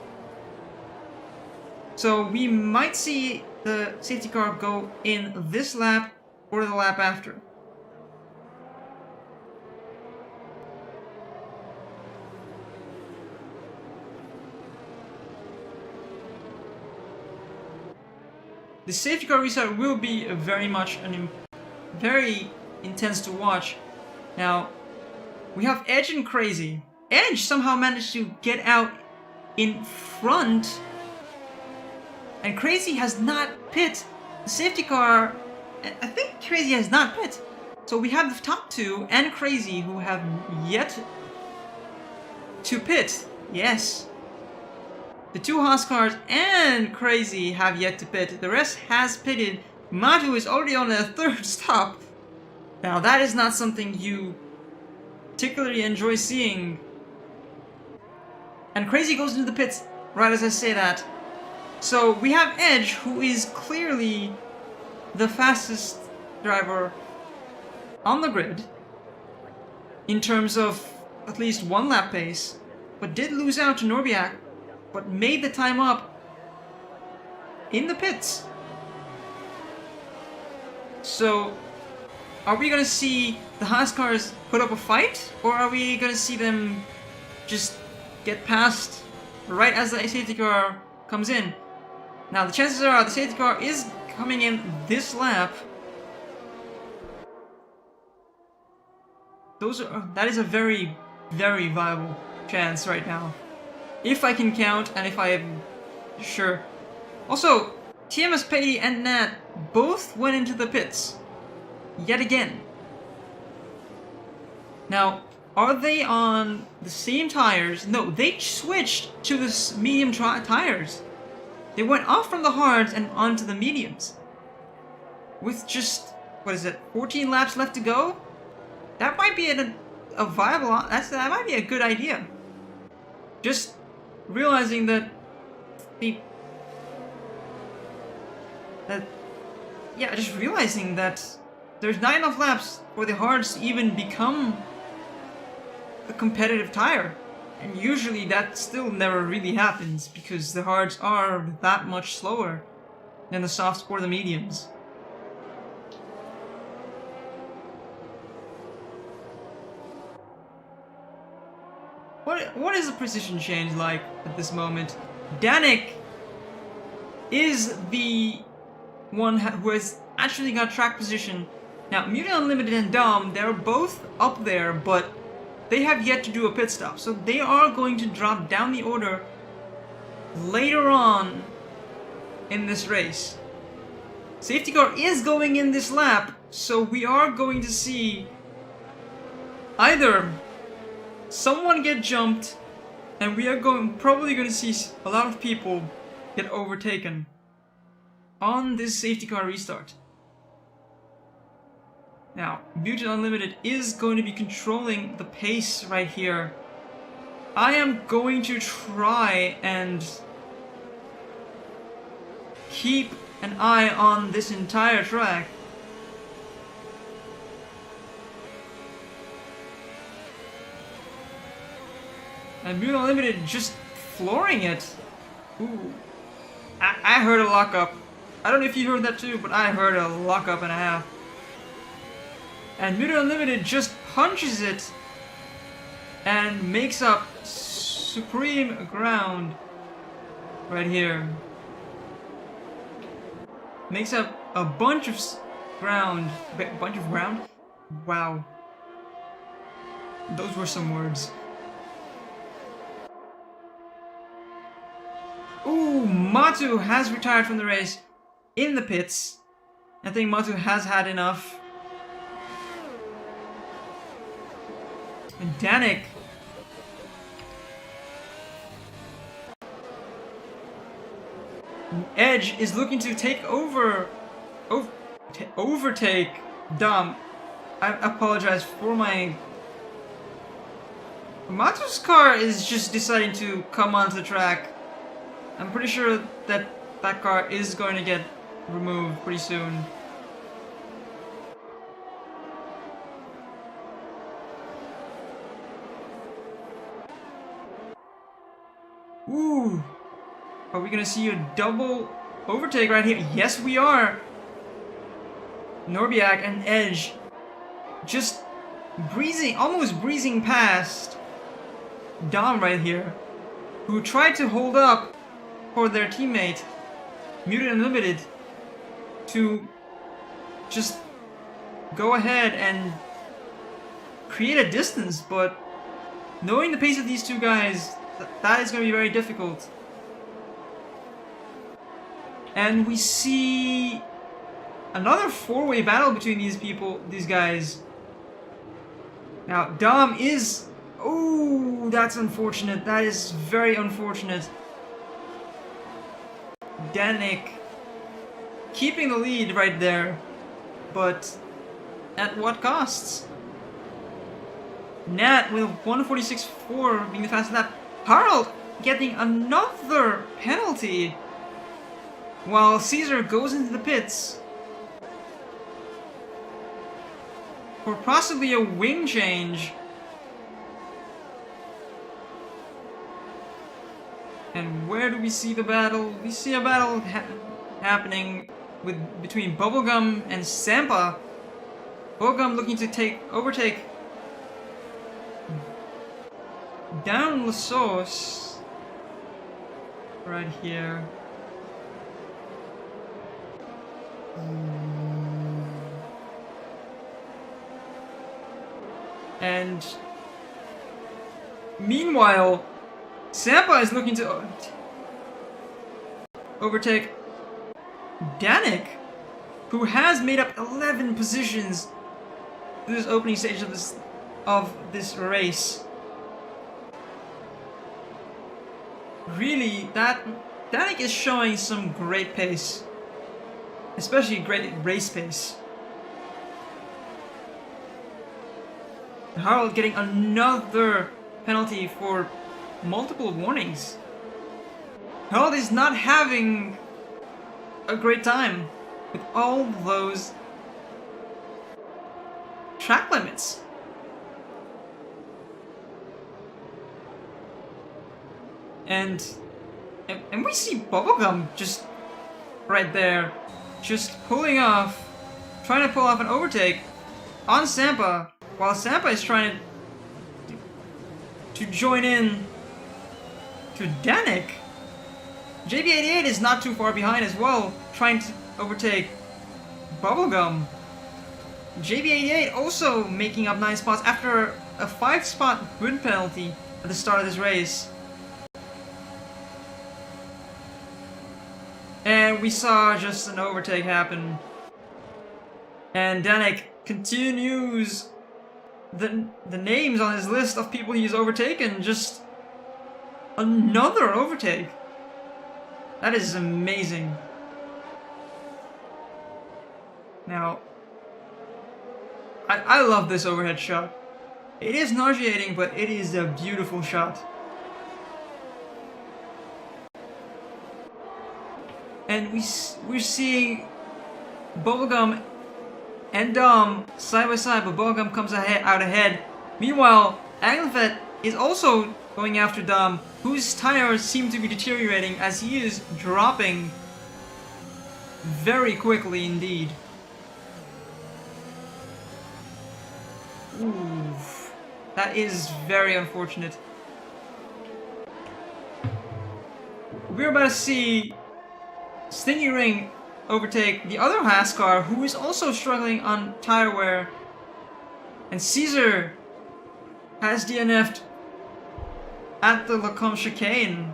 So we might see the safety car go in this lap or the lap after. the safety car restart will be very much very intense to watch. Now, we have Edge and Crazy. Edge somehow managed to get out in front, and Crazy has not pit. The safety car, I think Crazy has not pit. So we have the top two and Crazy who have yet to pit. Yes. The two Haas cars and Crazy have yet to pit. The rest has pitted. Matu is already on a third stop. Now that is not something you particularly enjoy seeing. And Crazy goes into the pits right as I say that. So we have Edge, who is clearly the fastest driver on the grid in terms of at least one lap pace, but did lose out to Norbiak, but made the time up in the pits. So are we gonna see the Haas cars put up a fight, or are we gonna see them just get past right as the safety car comes in? Now the chances are the safety car is coming in this lap. That is a very, very viable chance right now. If I can count and if I am sure. Also, TMS Patey and Nat both went into the pits. Yet again. Now, are they on the same tires? No, they switched to the medium tires. They went off from the hards and onto the mediums. With just, what is it, 14 laps left to go? That might be a viable, that might be a good idea. Just realizing that just realizing that there's not enough laps for the hards to even become a competitive tire. And usually that still never really happens because the hards are that much slower than the softs or the mediums. What is the precision change like at this moment? Danik is the one who has actually got track position. Now, Mutant Unlimited and Dom, they're both up there, but they have yet to do a pit stop. So they are going to drop down the order later on in this race. Safety car is going in this lap, so we are going to see either someone get jumped, and we are probably going to see a lot of people get overtaken on this safety car restart. Now, Mutant Unlimited is going to be controlling the pace right here. I am going to try and keep an eye on this entire track. And Mutant Unlimited just flooring it. Ooh. I heard a lockup. I don't know if you heard that too, but I heard a lockup and a half. And Mutant Unlimited just punches it and makes up supreme ground right here. Makes up a bunch of ground. Wow. Those were some words. Ooh, Matu has retired from the race in the pits. I think Matu has had enough. And Danik Edge is looking to take overtake Dom. I apologize for my... Matu's car is just deciding to come onto the track. I'm pretty sure that that car is going to get removed pretty soon. Ooh! Are we gonna see a double overtake right here? Yes, we are! Norbiak and Edge just almost breezing past Dom right here, who tried to hold up for their teammate, Mutant Unlimited, to just go ahead and create a distance, but knowing the pace of these two guys, that is going to be very difficult. And we see another four-way battle between these guys. Now, Dom is... Oh, that's unfortunate. That is very unfortunate. Danik keeping the lead right there, but at what costs? Nat with 146.4 being the fastest lap. Harald getting another penalty while Caesar goes into the pits for possibly a wing change. And where do we see the battle? We see a battle happening between Bubblegum and Sampa. Bubblegum looking to overtake down La Sauce right here. And meanwhile, Sampa is looking to overtake Danik, who has made up 11 positions through this opening stage of this race. Really, Danik is showing some great pace, especially great race pace. Harald getting another penalty for multiple warnings. Harald is not having a great time with all those track limits. And we see Bubblegum just right there, just trying to pull off an overtake on Sampa, while Sampa is trying to join in to Danik. JB88 is not too far behind as well, trying to overtake Bubblegum. JB88 also making up 9 spots after a 5-spot grid penalty at the start of this race. And we saw just an overtake happen. And Danik continues the names on his list of people he's overtaken. Just another overtake. That is amazing. Now, I love this overhead shot. It is nauseating, but it is a beautiful shot. And we're seeing Bubblegum and Dom side by side, but Bubblegum comes out ahead. Meanwhile, Anglevet is also going after Dom, whose tires seem to be deteriorating as he is dropping very quickly indeed. Oof, that is very unfortunate. We're about to see Stingy Ring overtake the other Haas car, who is also struggling on tire wear. And Caesar has DNF'd at the Lacombe chicane.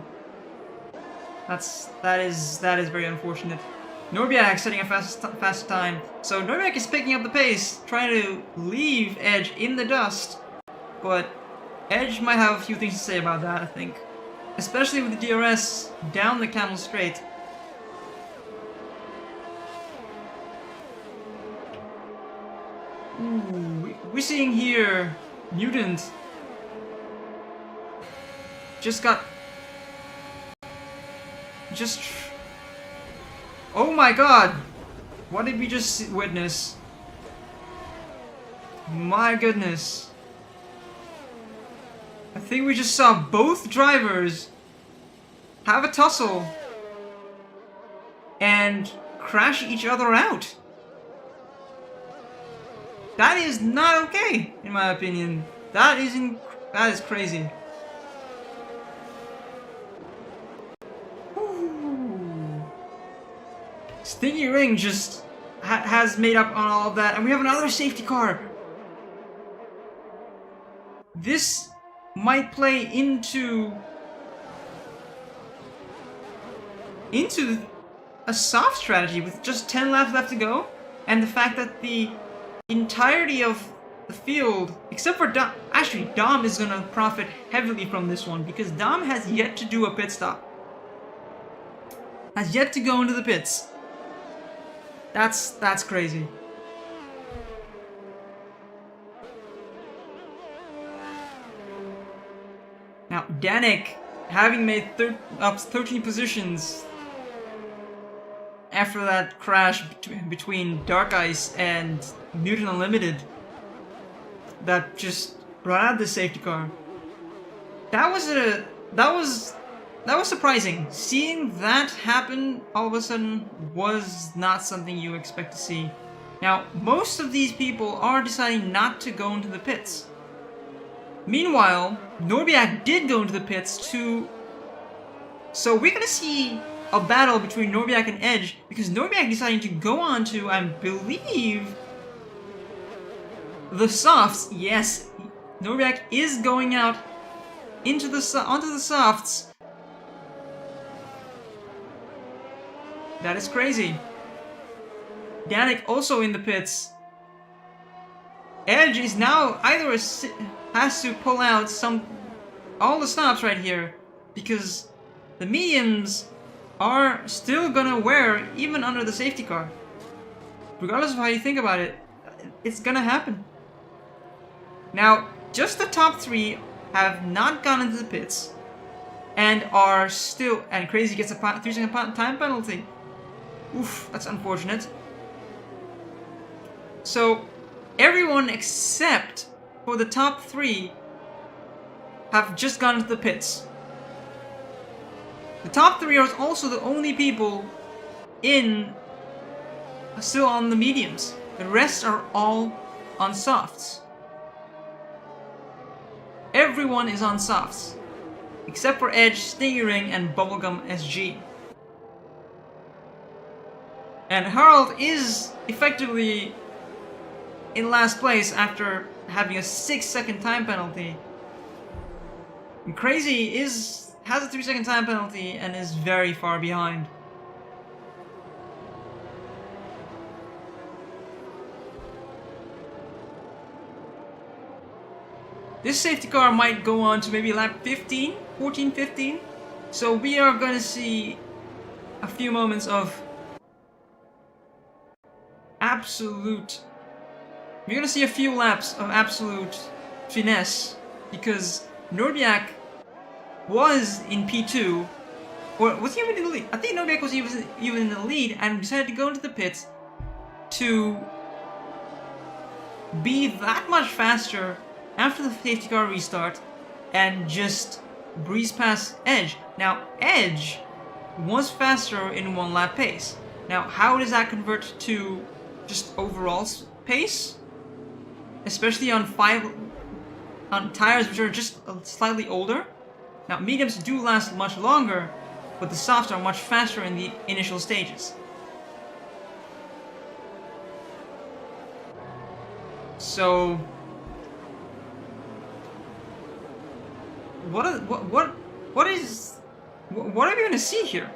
That is very unfortunate. Norbiak setting a fast time. So Norbiak is picking up the pace, trying to leave Edge in the dust. But Edge might have a few things to say about that, I think. Especially with the DRS down the Camel Straight. Ooh, we're seeing here Mutant oh my god! What did we just witness? My goodness. I think we just saw both drivers have a tussle and crash each other out. That is not okay, in my opinion. That is crazy. Ooh. Stingy Ring just has made up on all of that, and we have another safety car. This might play into a soft strategy with just 10 laps left to go, and the fact that the entirety of the field, except for Dom, actually Dom is gonna profit heavily from this one because Dom has yet to do a pit stop. Has yet to go into the pits. That's crazy. Now, Danik, having made up 13 positions after that crash between Dark Ice and Mutant Unlimited, that just brought out the safety car. That was surprising. Seeing that happen all of a sudden was not something you expect to see. Now, most of these people are deciding not to go into the pits. Meanwhile, Norbiak did go into the pits too. So we're gonna see a battle between Norbiak and Edge because Norbiak deciding to go on to, I believe, the softs. Yes, Norbiak is going out onto the softs. That is crazy. Danik also in the pits. Edge is now either has to pull out all the stops right here because the mediums are still gonna wear even under the safety car. Regardless of how you think about it, it's gonna happen. Now, just the top 3 have not gone into the pits and are still, and Crazy gets a 3-second time penalty. Oof, that's unfortunate. So, everyone except for the top 3 have just gone into the pits. The top 3 are also the only people still on the mediums. The rest are all on softs. Everyone is on softs, except for Edge, Stingy Ring, and Bubblegum SG. And Harald is effectively in last place after having a 6-second time penalty. And Crazy has a 3-second time penalty and is very far behind. This safety car might go on to maybe lap 14, 15. So we are going to see a few moments of we're going to see a few laps of absolute finesse because Norbiak was in P2, or was he even in the lead? I think Norbiak was even in the lead and decided to go into the pits to be that much faster after the safety car restart and just breeze past Edge. Now, Edge was faster in 1 lap pace. Now, how does that convert to just overall pace? Especially on tires which are just slightly older. Now, mediums do last much longer, but the softs are much faster in the initial stages. So, what are we going to see here?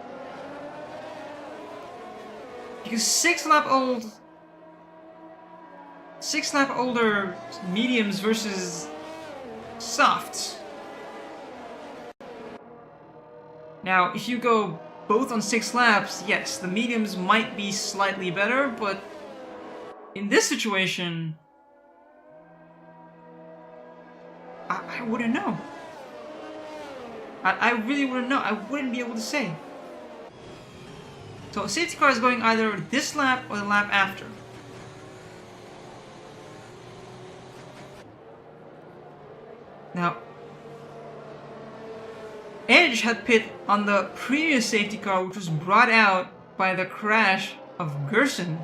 Because 6 lap older mediums versus softs. Now, if you go both on 6 laps, yes, the mediums might be slightly better, but in this situation, I wouldn't know. I really wouldn't know. I wouldn't be able to say. So, safety car is going either this lap or the lap after. Now, Edge had pit on the previous safety car, which was brought out by the crash of Gerson.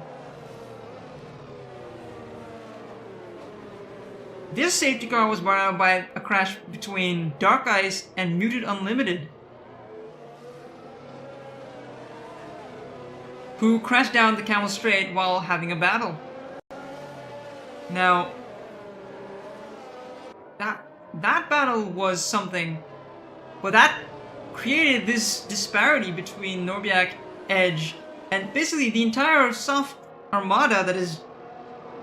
This safety car was brought out by a crash between Dark Ice and Muted Unlimited. who crashed down the Camel Straight while having a battle. Now, that battle was something, but that created this disparity between Norbiak, Edge, and basically the entire soft armada that is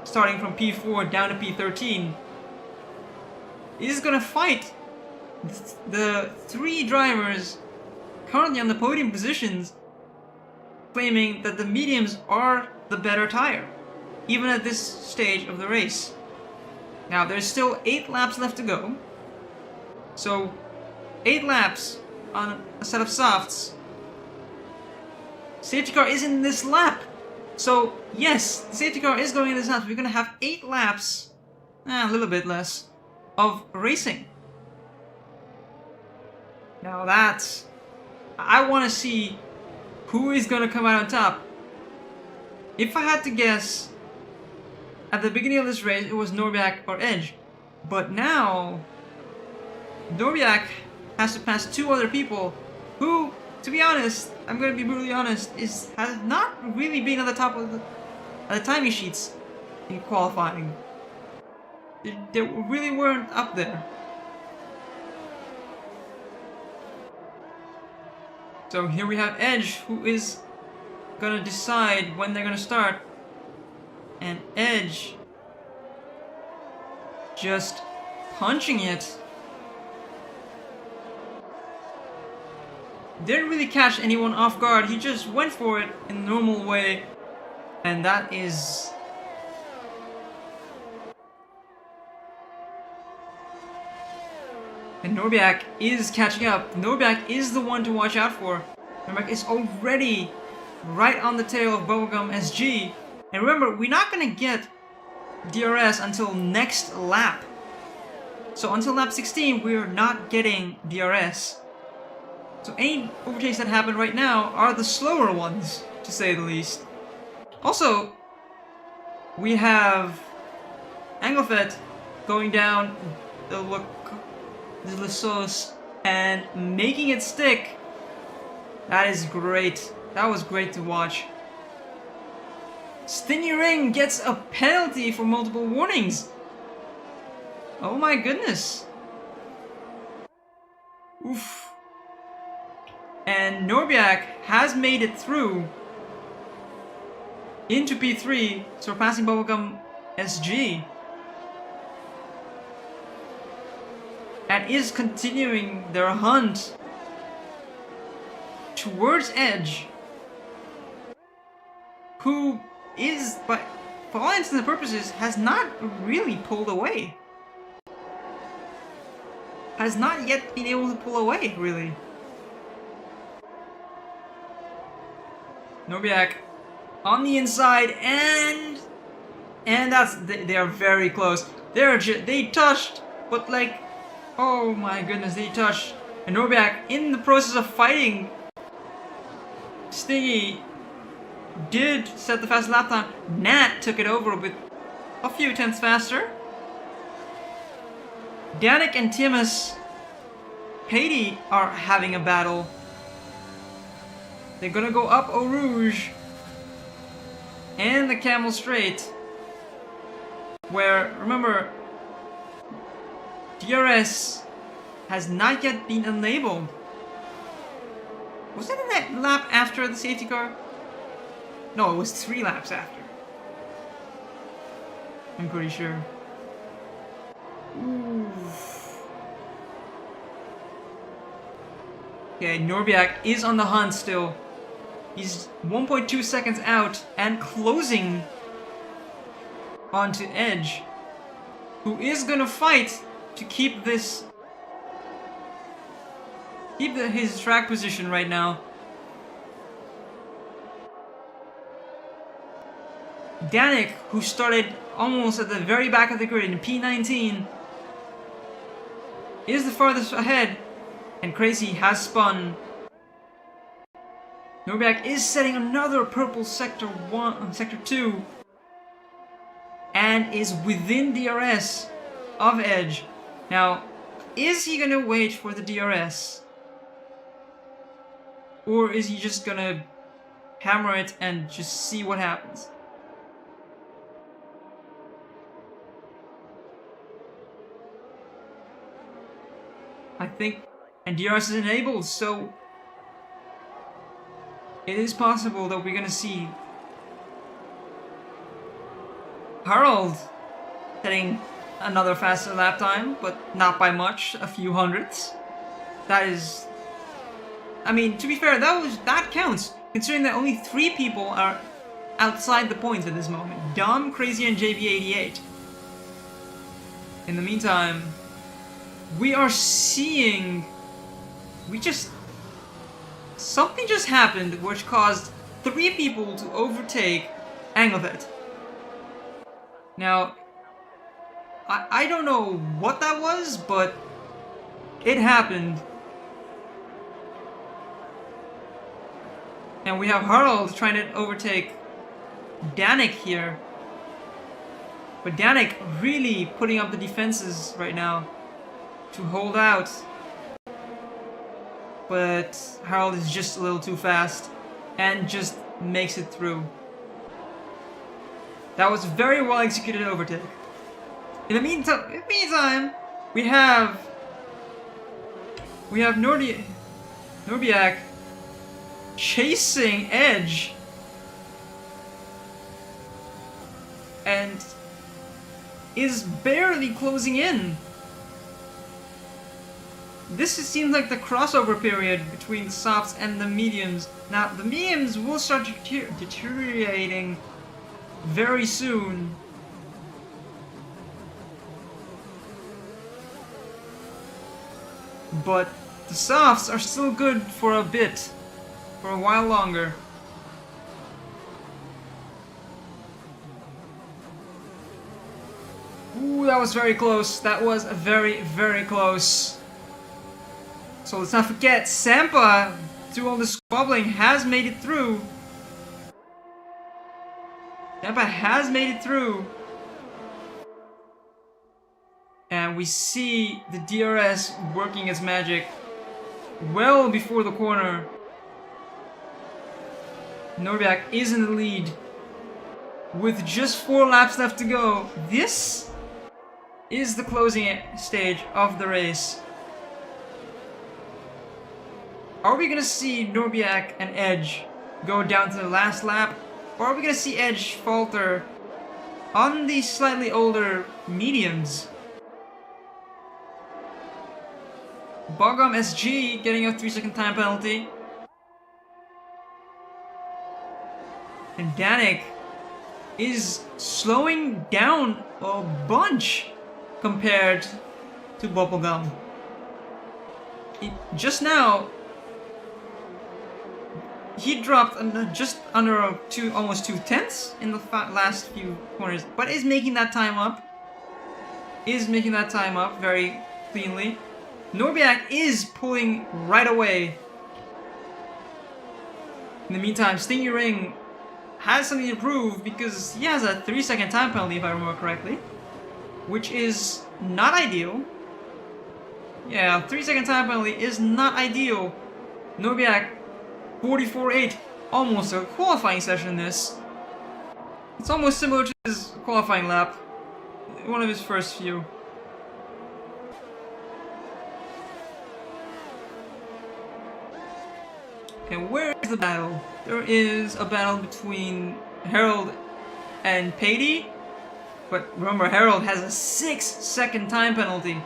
starting from P4 down to P13 is gonna fight the 3 drivers currently on the podium positions, claiming that the mediums are the better tire, even at this stage of the race. Now, there's still 8 laps left to go, so 8 laps on a set of softs. Safety car is in this lap, so yes, the safety car is going in this lap. We're gonna have 8 laps, a little bit less, of racing. Now that's, I want to see who is gonna come out on top. If I had to guess, at the beginning of this race, it was Norbiak or Edge. But now, Norbiak has to pass 2 other people who, to be honest, I'm going to be brutally honest, has not really been on the top of the timing sheets in qualifying. They really weren't up there. So here we have Edge, who is going to decide when they're going to start. And Edge just punching it. Didn't really catch anyone off guard. He just went for it in the normal way. And that is... And Norbiak is catching up. Norbiak is the one to watch out for. Norbiak is already right on the tail of Bubblegum SG. And remember, we're not going to get DRS until next lap. So until lap 16, we're not getting DRS. So any overtakes that happen right now are the slower ones, to say the least. Also, we have Engelfett going down the Sauce and making it stick. That is great. That was great to watch. Stingy Ring gets a penalty for multiple warnings. Oh my goodness. Oof. And Norbiak has made it through into P3, surpassing Bubblegum SG. And is continuing their hunt towards Edge, who is, for all intents and purposes, has not really pulled away. Has not yet been able to pull away, really. Norbiak on the inside, and that's, they are very close. They touched, but like, oh my goodness, they touched. And Norbiak, in the process of fighting Stingy, did set the fast lap time. Nat took it over with a few tenths faster. Danik and Timus Patey are having a battle. They're gonna go up Eau Rouge and the Camel Straight, where, remember, DRS has not yet been enabled. Was it in that lap after the safety car? No, it was 3 laps after. I'm pretty sure. Oof. Okay, Norbiak is on the hunt still. He's 1.2 seconds out and closing onto Edge, who is gonna fight to keep this, his track position right now. Danik, who started almost at the very back of the grid in P19, is the farthest ahead, and Crazy has spun. Norbiak is setting another purple sector 2, and is within DRS of Edge. Now, is he gonna wait for the DRS? Or is he just gonna hammer it and just see what happens. I think, and DRS is enabled, so it is possible that we're gonna see Harold setting another faster lap time, but not by much, a few hundredths. That is, I mean, to be fair, that counts, considering that only 3 people are outside the points at this moment. Dom, Crazy, and JB88. In the meantime, we are seeing, something just happened which caused 3 people to overtake Anglevet. Now, I don't know what that was, but it happened. And we have Harold trying to overtake Danik here. But Danik really putting up the defenses right now to hold out. But Harold is just a little too fast and just makes it through. That was a very well executed overtake. In the meantime, we have Norbiak chasing Edge and is barely closing in. This seems like the crossover period between the softs and the mediums. Now, the mediums will start deteriorating very soon. But the softs are still good for a bit, for a while longer. Ooh, that was very close. That was very, very close. So let's not forget, Sampa, through all this squabbling, has made it through. Sampa has made it through. And we see the DRS working its magic well before the corner. Norbiak is in the lead with just 4 laps left to go. This is the closing stage of the race. Are we gonna see Norbiak and Edge go down to the last lap? Or are we gonna see Edge falter on the slightly older mediums? Bogom SG getting a 3-second time penalty. And Danik is slowing down a bunch compared to Bubblegum. Just now, he dropped just under almost 2/10 in the last few corners, but is making that time up. Very cleanly. Norbiak is pulling right away. In the meantime, Stingy Ring has something to prove because he has a 3-second time penalty, if I remember correctly, which is not ideal. Yeah, 3-second time penalty is not ideal. Norbiak 44.8, almost a qualifying session this. It's almost similar to his qualifying lap, one of his first few. And where is the battle? There is a battle between Harold and Patey, but remember Harold has a 6-second time penalty.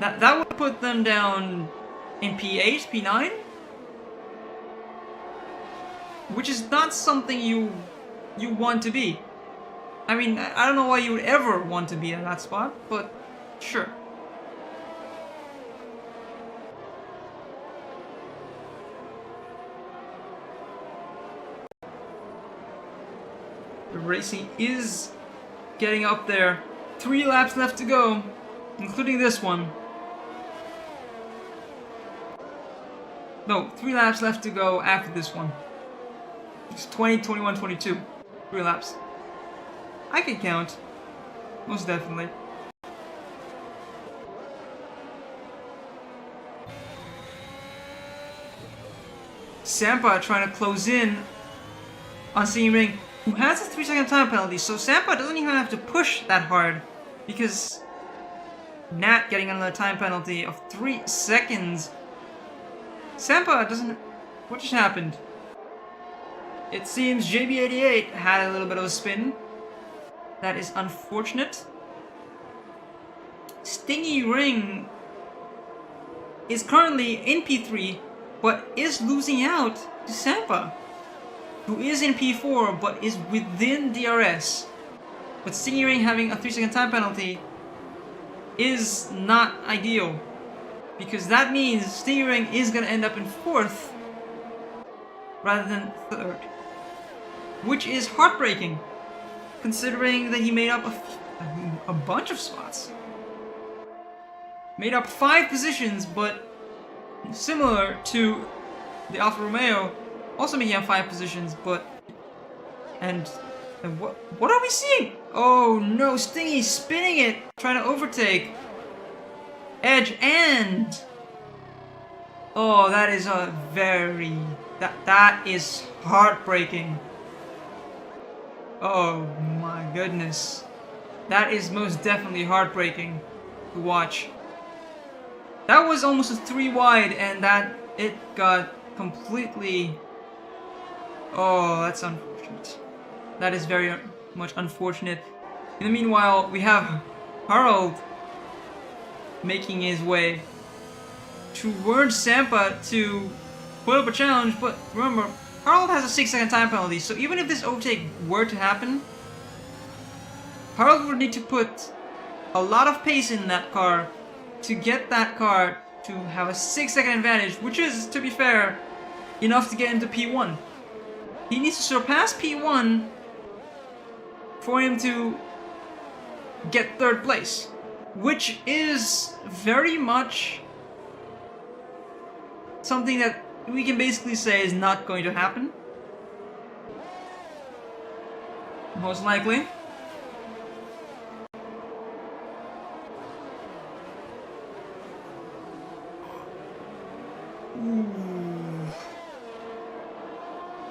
That would put them down in P8, P9? Which is not something you want to be. I mean, I don't know why you would ever want to be in that spot, but sure. The racing is getting up there. 3 laps left to go, including this one. No, 3 laps left to go after this one. It's 20, 21, 22. 3 laps. I can count. Most definitely. Sampa trying to close in on Stinging Ring, who has a 3-second time penalty, so Sampa doesn't even have to push that hard, because Nat getting another time penalty of 3 seconds. Sampa doesn't... What just happened? It seems JB88 had a little bit of a spin. That is unfortunate. Stingy Ring is currently in P3, but is losing out to Sampa, who is in P4 but is within DRS. But Stingy Ring having a 3-second time penalty is not ideal, because that means Stingy Ring is going to end up in 4th rather than 3rd, which is heartbreaking considering that he made up a bunch of spots. Made up 5 positions, but similar to the Alfa Romeo, also making up 5 positions, but... And what are we seeing? Oh no, Stingy spinning it, trying to overtake Edge, and... Oh, that is a very... That is heartbreaking. Oh my goodness. That is most definitely heartbreaking to watch. That was almost a 3 wide, and that it got completely... Oh, that's unfortunate. That is very much unfortunate. In the meanwhile, we have Harold making his way towards Sampa to put up a challenge, but remember, Harold has a 6-second time penalty, so even if this overtake were to happen, Harold would need to put a lot of pace in that car to get that car to have a 6-second advantage, which is, to be fair, enough to get into P1. He needs to surpass P1 for him to get 3rd place, which is very much something that we can basically say is not going to happen. Most likely.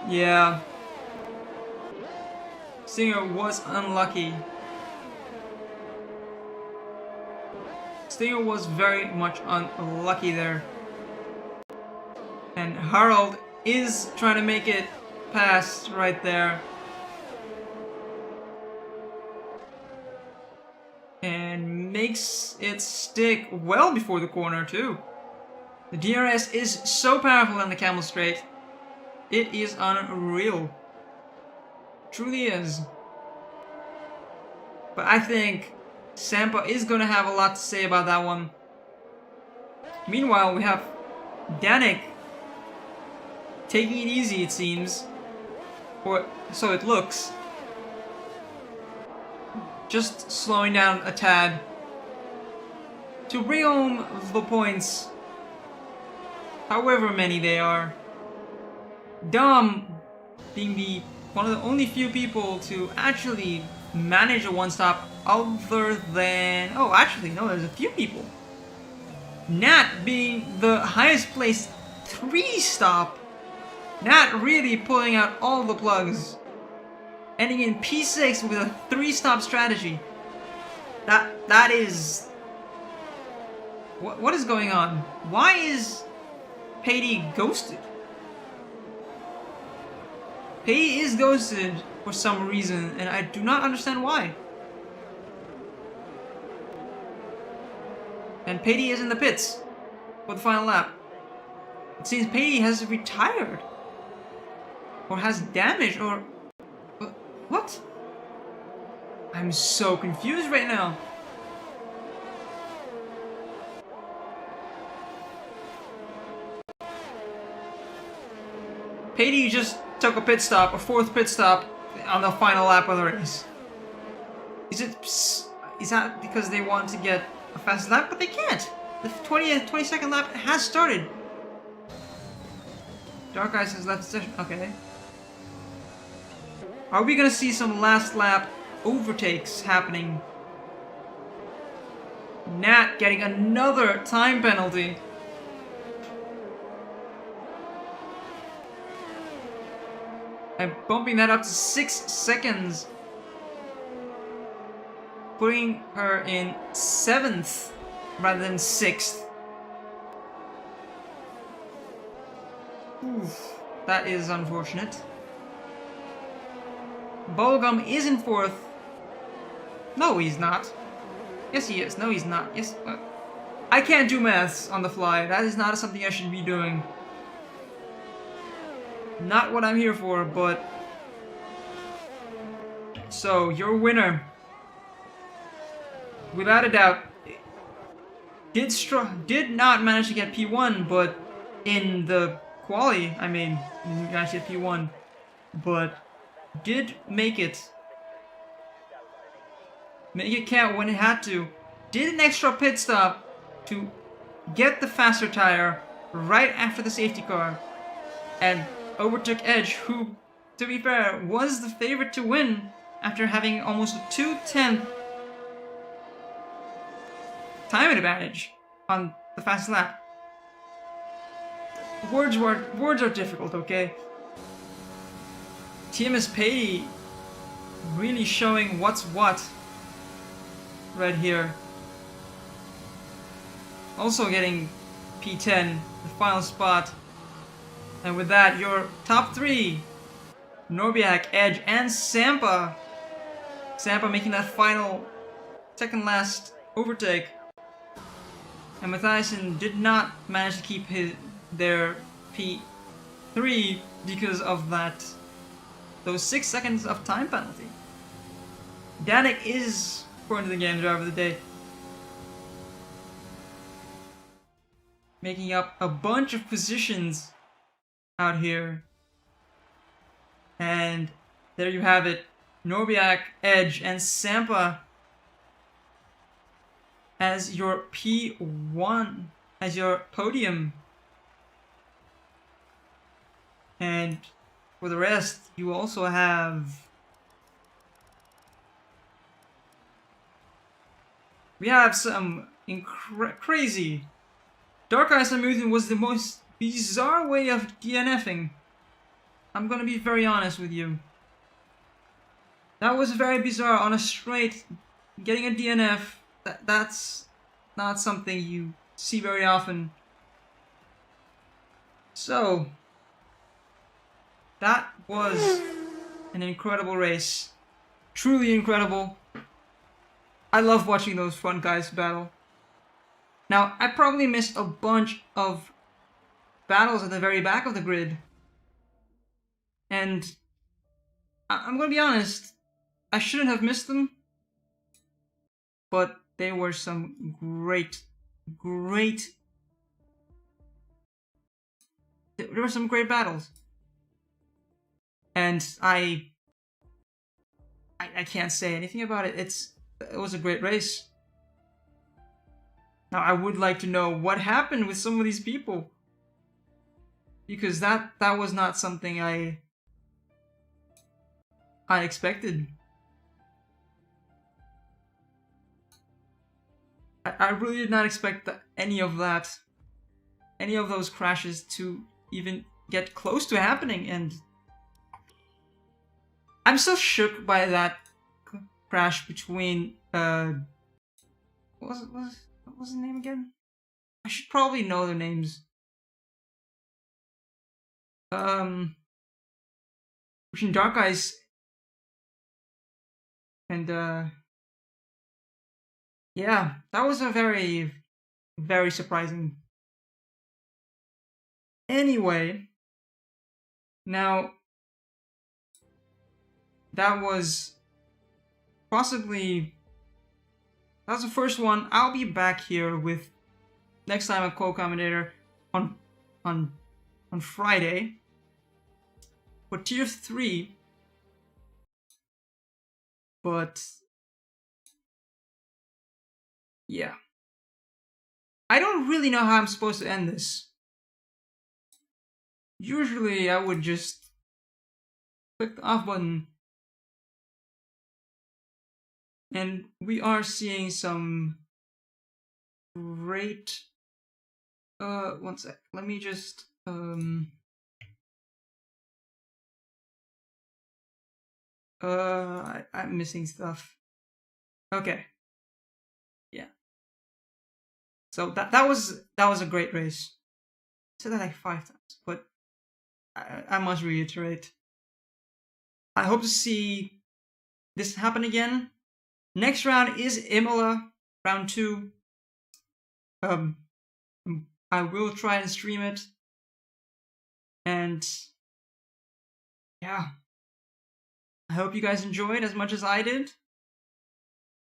Yeah. Stinger was unlucky. Stinger was very much unlucky there. And Harold is trying to make it past right there. And makes it stick well before the corner too. The DRS is so powerful on the Camel Straight. It is unreal. Truly is. But I think Sampa is going to have a lot to say about that one. Meanwhile, we have Danik taking it easy, it seems. Or so it looks. Just slowing down a tad to bring home the points, however many they are. Dom being one of the only few people to actually manage a one-stop other than... Oh, actually, no, there's a few people. Nat being the highest placed 3-stop. Nat really pulling out all the plugs. Ending in P6 with a 3-stop strategy. That is... What is going on? Why is Patey ghosted? Patey is ghosted for some reason, and I do not understand why. And Patey is in the pits for the final lap. It seems Patey has retired. Or has damage, or... What? I'm so confused right now. Patey just took a pit stop, a 4th pit stop on the final lap of the race. Is that because they want to get a fast lap? But they can't. The 22nd lap has started. Dark Eyes has left the session. Okay. Are we gonna see some last lap overtakes happening? Nat getting another time penalty. and bumping that up to 6 seconds. Putting her in 7th rather than 6th. Oof, that is unfortunate. Bubblegum is in 4th. No, he's not. Yes, he is. No, he's not. Yes. I can't do maths on the fly. That is not something I should be doing. Not what I'm here for, but... So, your winner, without a doubt, did not manage to get P1, but in the quali, I mean, he managed to get P1, but did make it. Make it count when it had to. Did an extra pit stop to get the faster tire right after the safety car, and overtook Edge, who, to be fair, was the favorite to win after having almost a 2/10 time advantage on the fast lap. Words are difficult, okay? TMS Patey really showing what's what right here. Also getting P10, the final spot. And with that, your top 3, Norbiak, Edge, and Sampa. Sampa making that final second last overtake. And Mathiasen did not manage to keep their P3 because of those 6 seconds of time penalty. Danik is, according to the game, driver of the day. Making up a bunch of positions out here. And there you have it. Norbiak, Edge, and Sampa as your P1, as your podium. And for the rest, you also have... We have some crazy... Dark Ice Movement was the most bizarre way of DNFing. I'm gonna be very honest with you. That was very bizarre on a straight. Getting a DNF, that's not something you see very often. So, that was an incredible race. Truly incredible. I love watching those front guys battle. Now, I probably missed a bunch of battles at the very back of the grid. And I'm gonna be honest, I shouldn't have missed them. But they were some great... There were some great battles. And I can't say anything about it. It was a great race. Now, I would like to know what happened with some of these people. Because that was not something I expected. I really did not expect any of those crashes to even get close to happening, and I'm so shook by that crash between what was the name again? I should probably know their names. Between Dark Eyes and yeah, that was a very, very surprising. Anyway, now that was the first one. I'll be back here with next time a co-commentator on Friday for tier 3. But yeah, I don't really know how I'm supposed to end this. Usually I would just click the off button. And we are seeing some great... one sec. Let me just... I'm missing stuff. Okay. Yeah. So that was a great race. I said that like 5 times, but I must reiterate. I hope to see this happen again. Next round is Imola, round 2. I will try and stream it. And yeah, I hope you guys enjoyed as much as I did.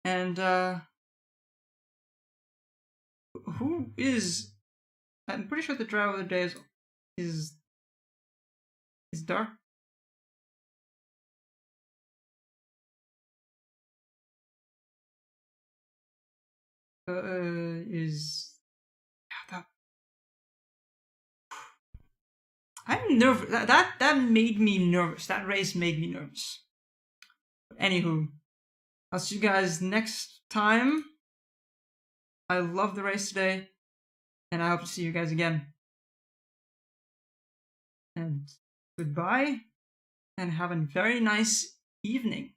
And who is? I'm pretty sure the driver of the day is Dark. Is that? I'm nervous. That made me nervous. That race made me nervous. Anywho, I'll see you guys next time. I love the race today, and I hope to see you guys again. And goodbye, and have a very nice evening.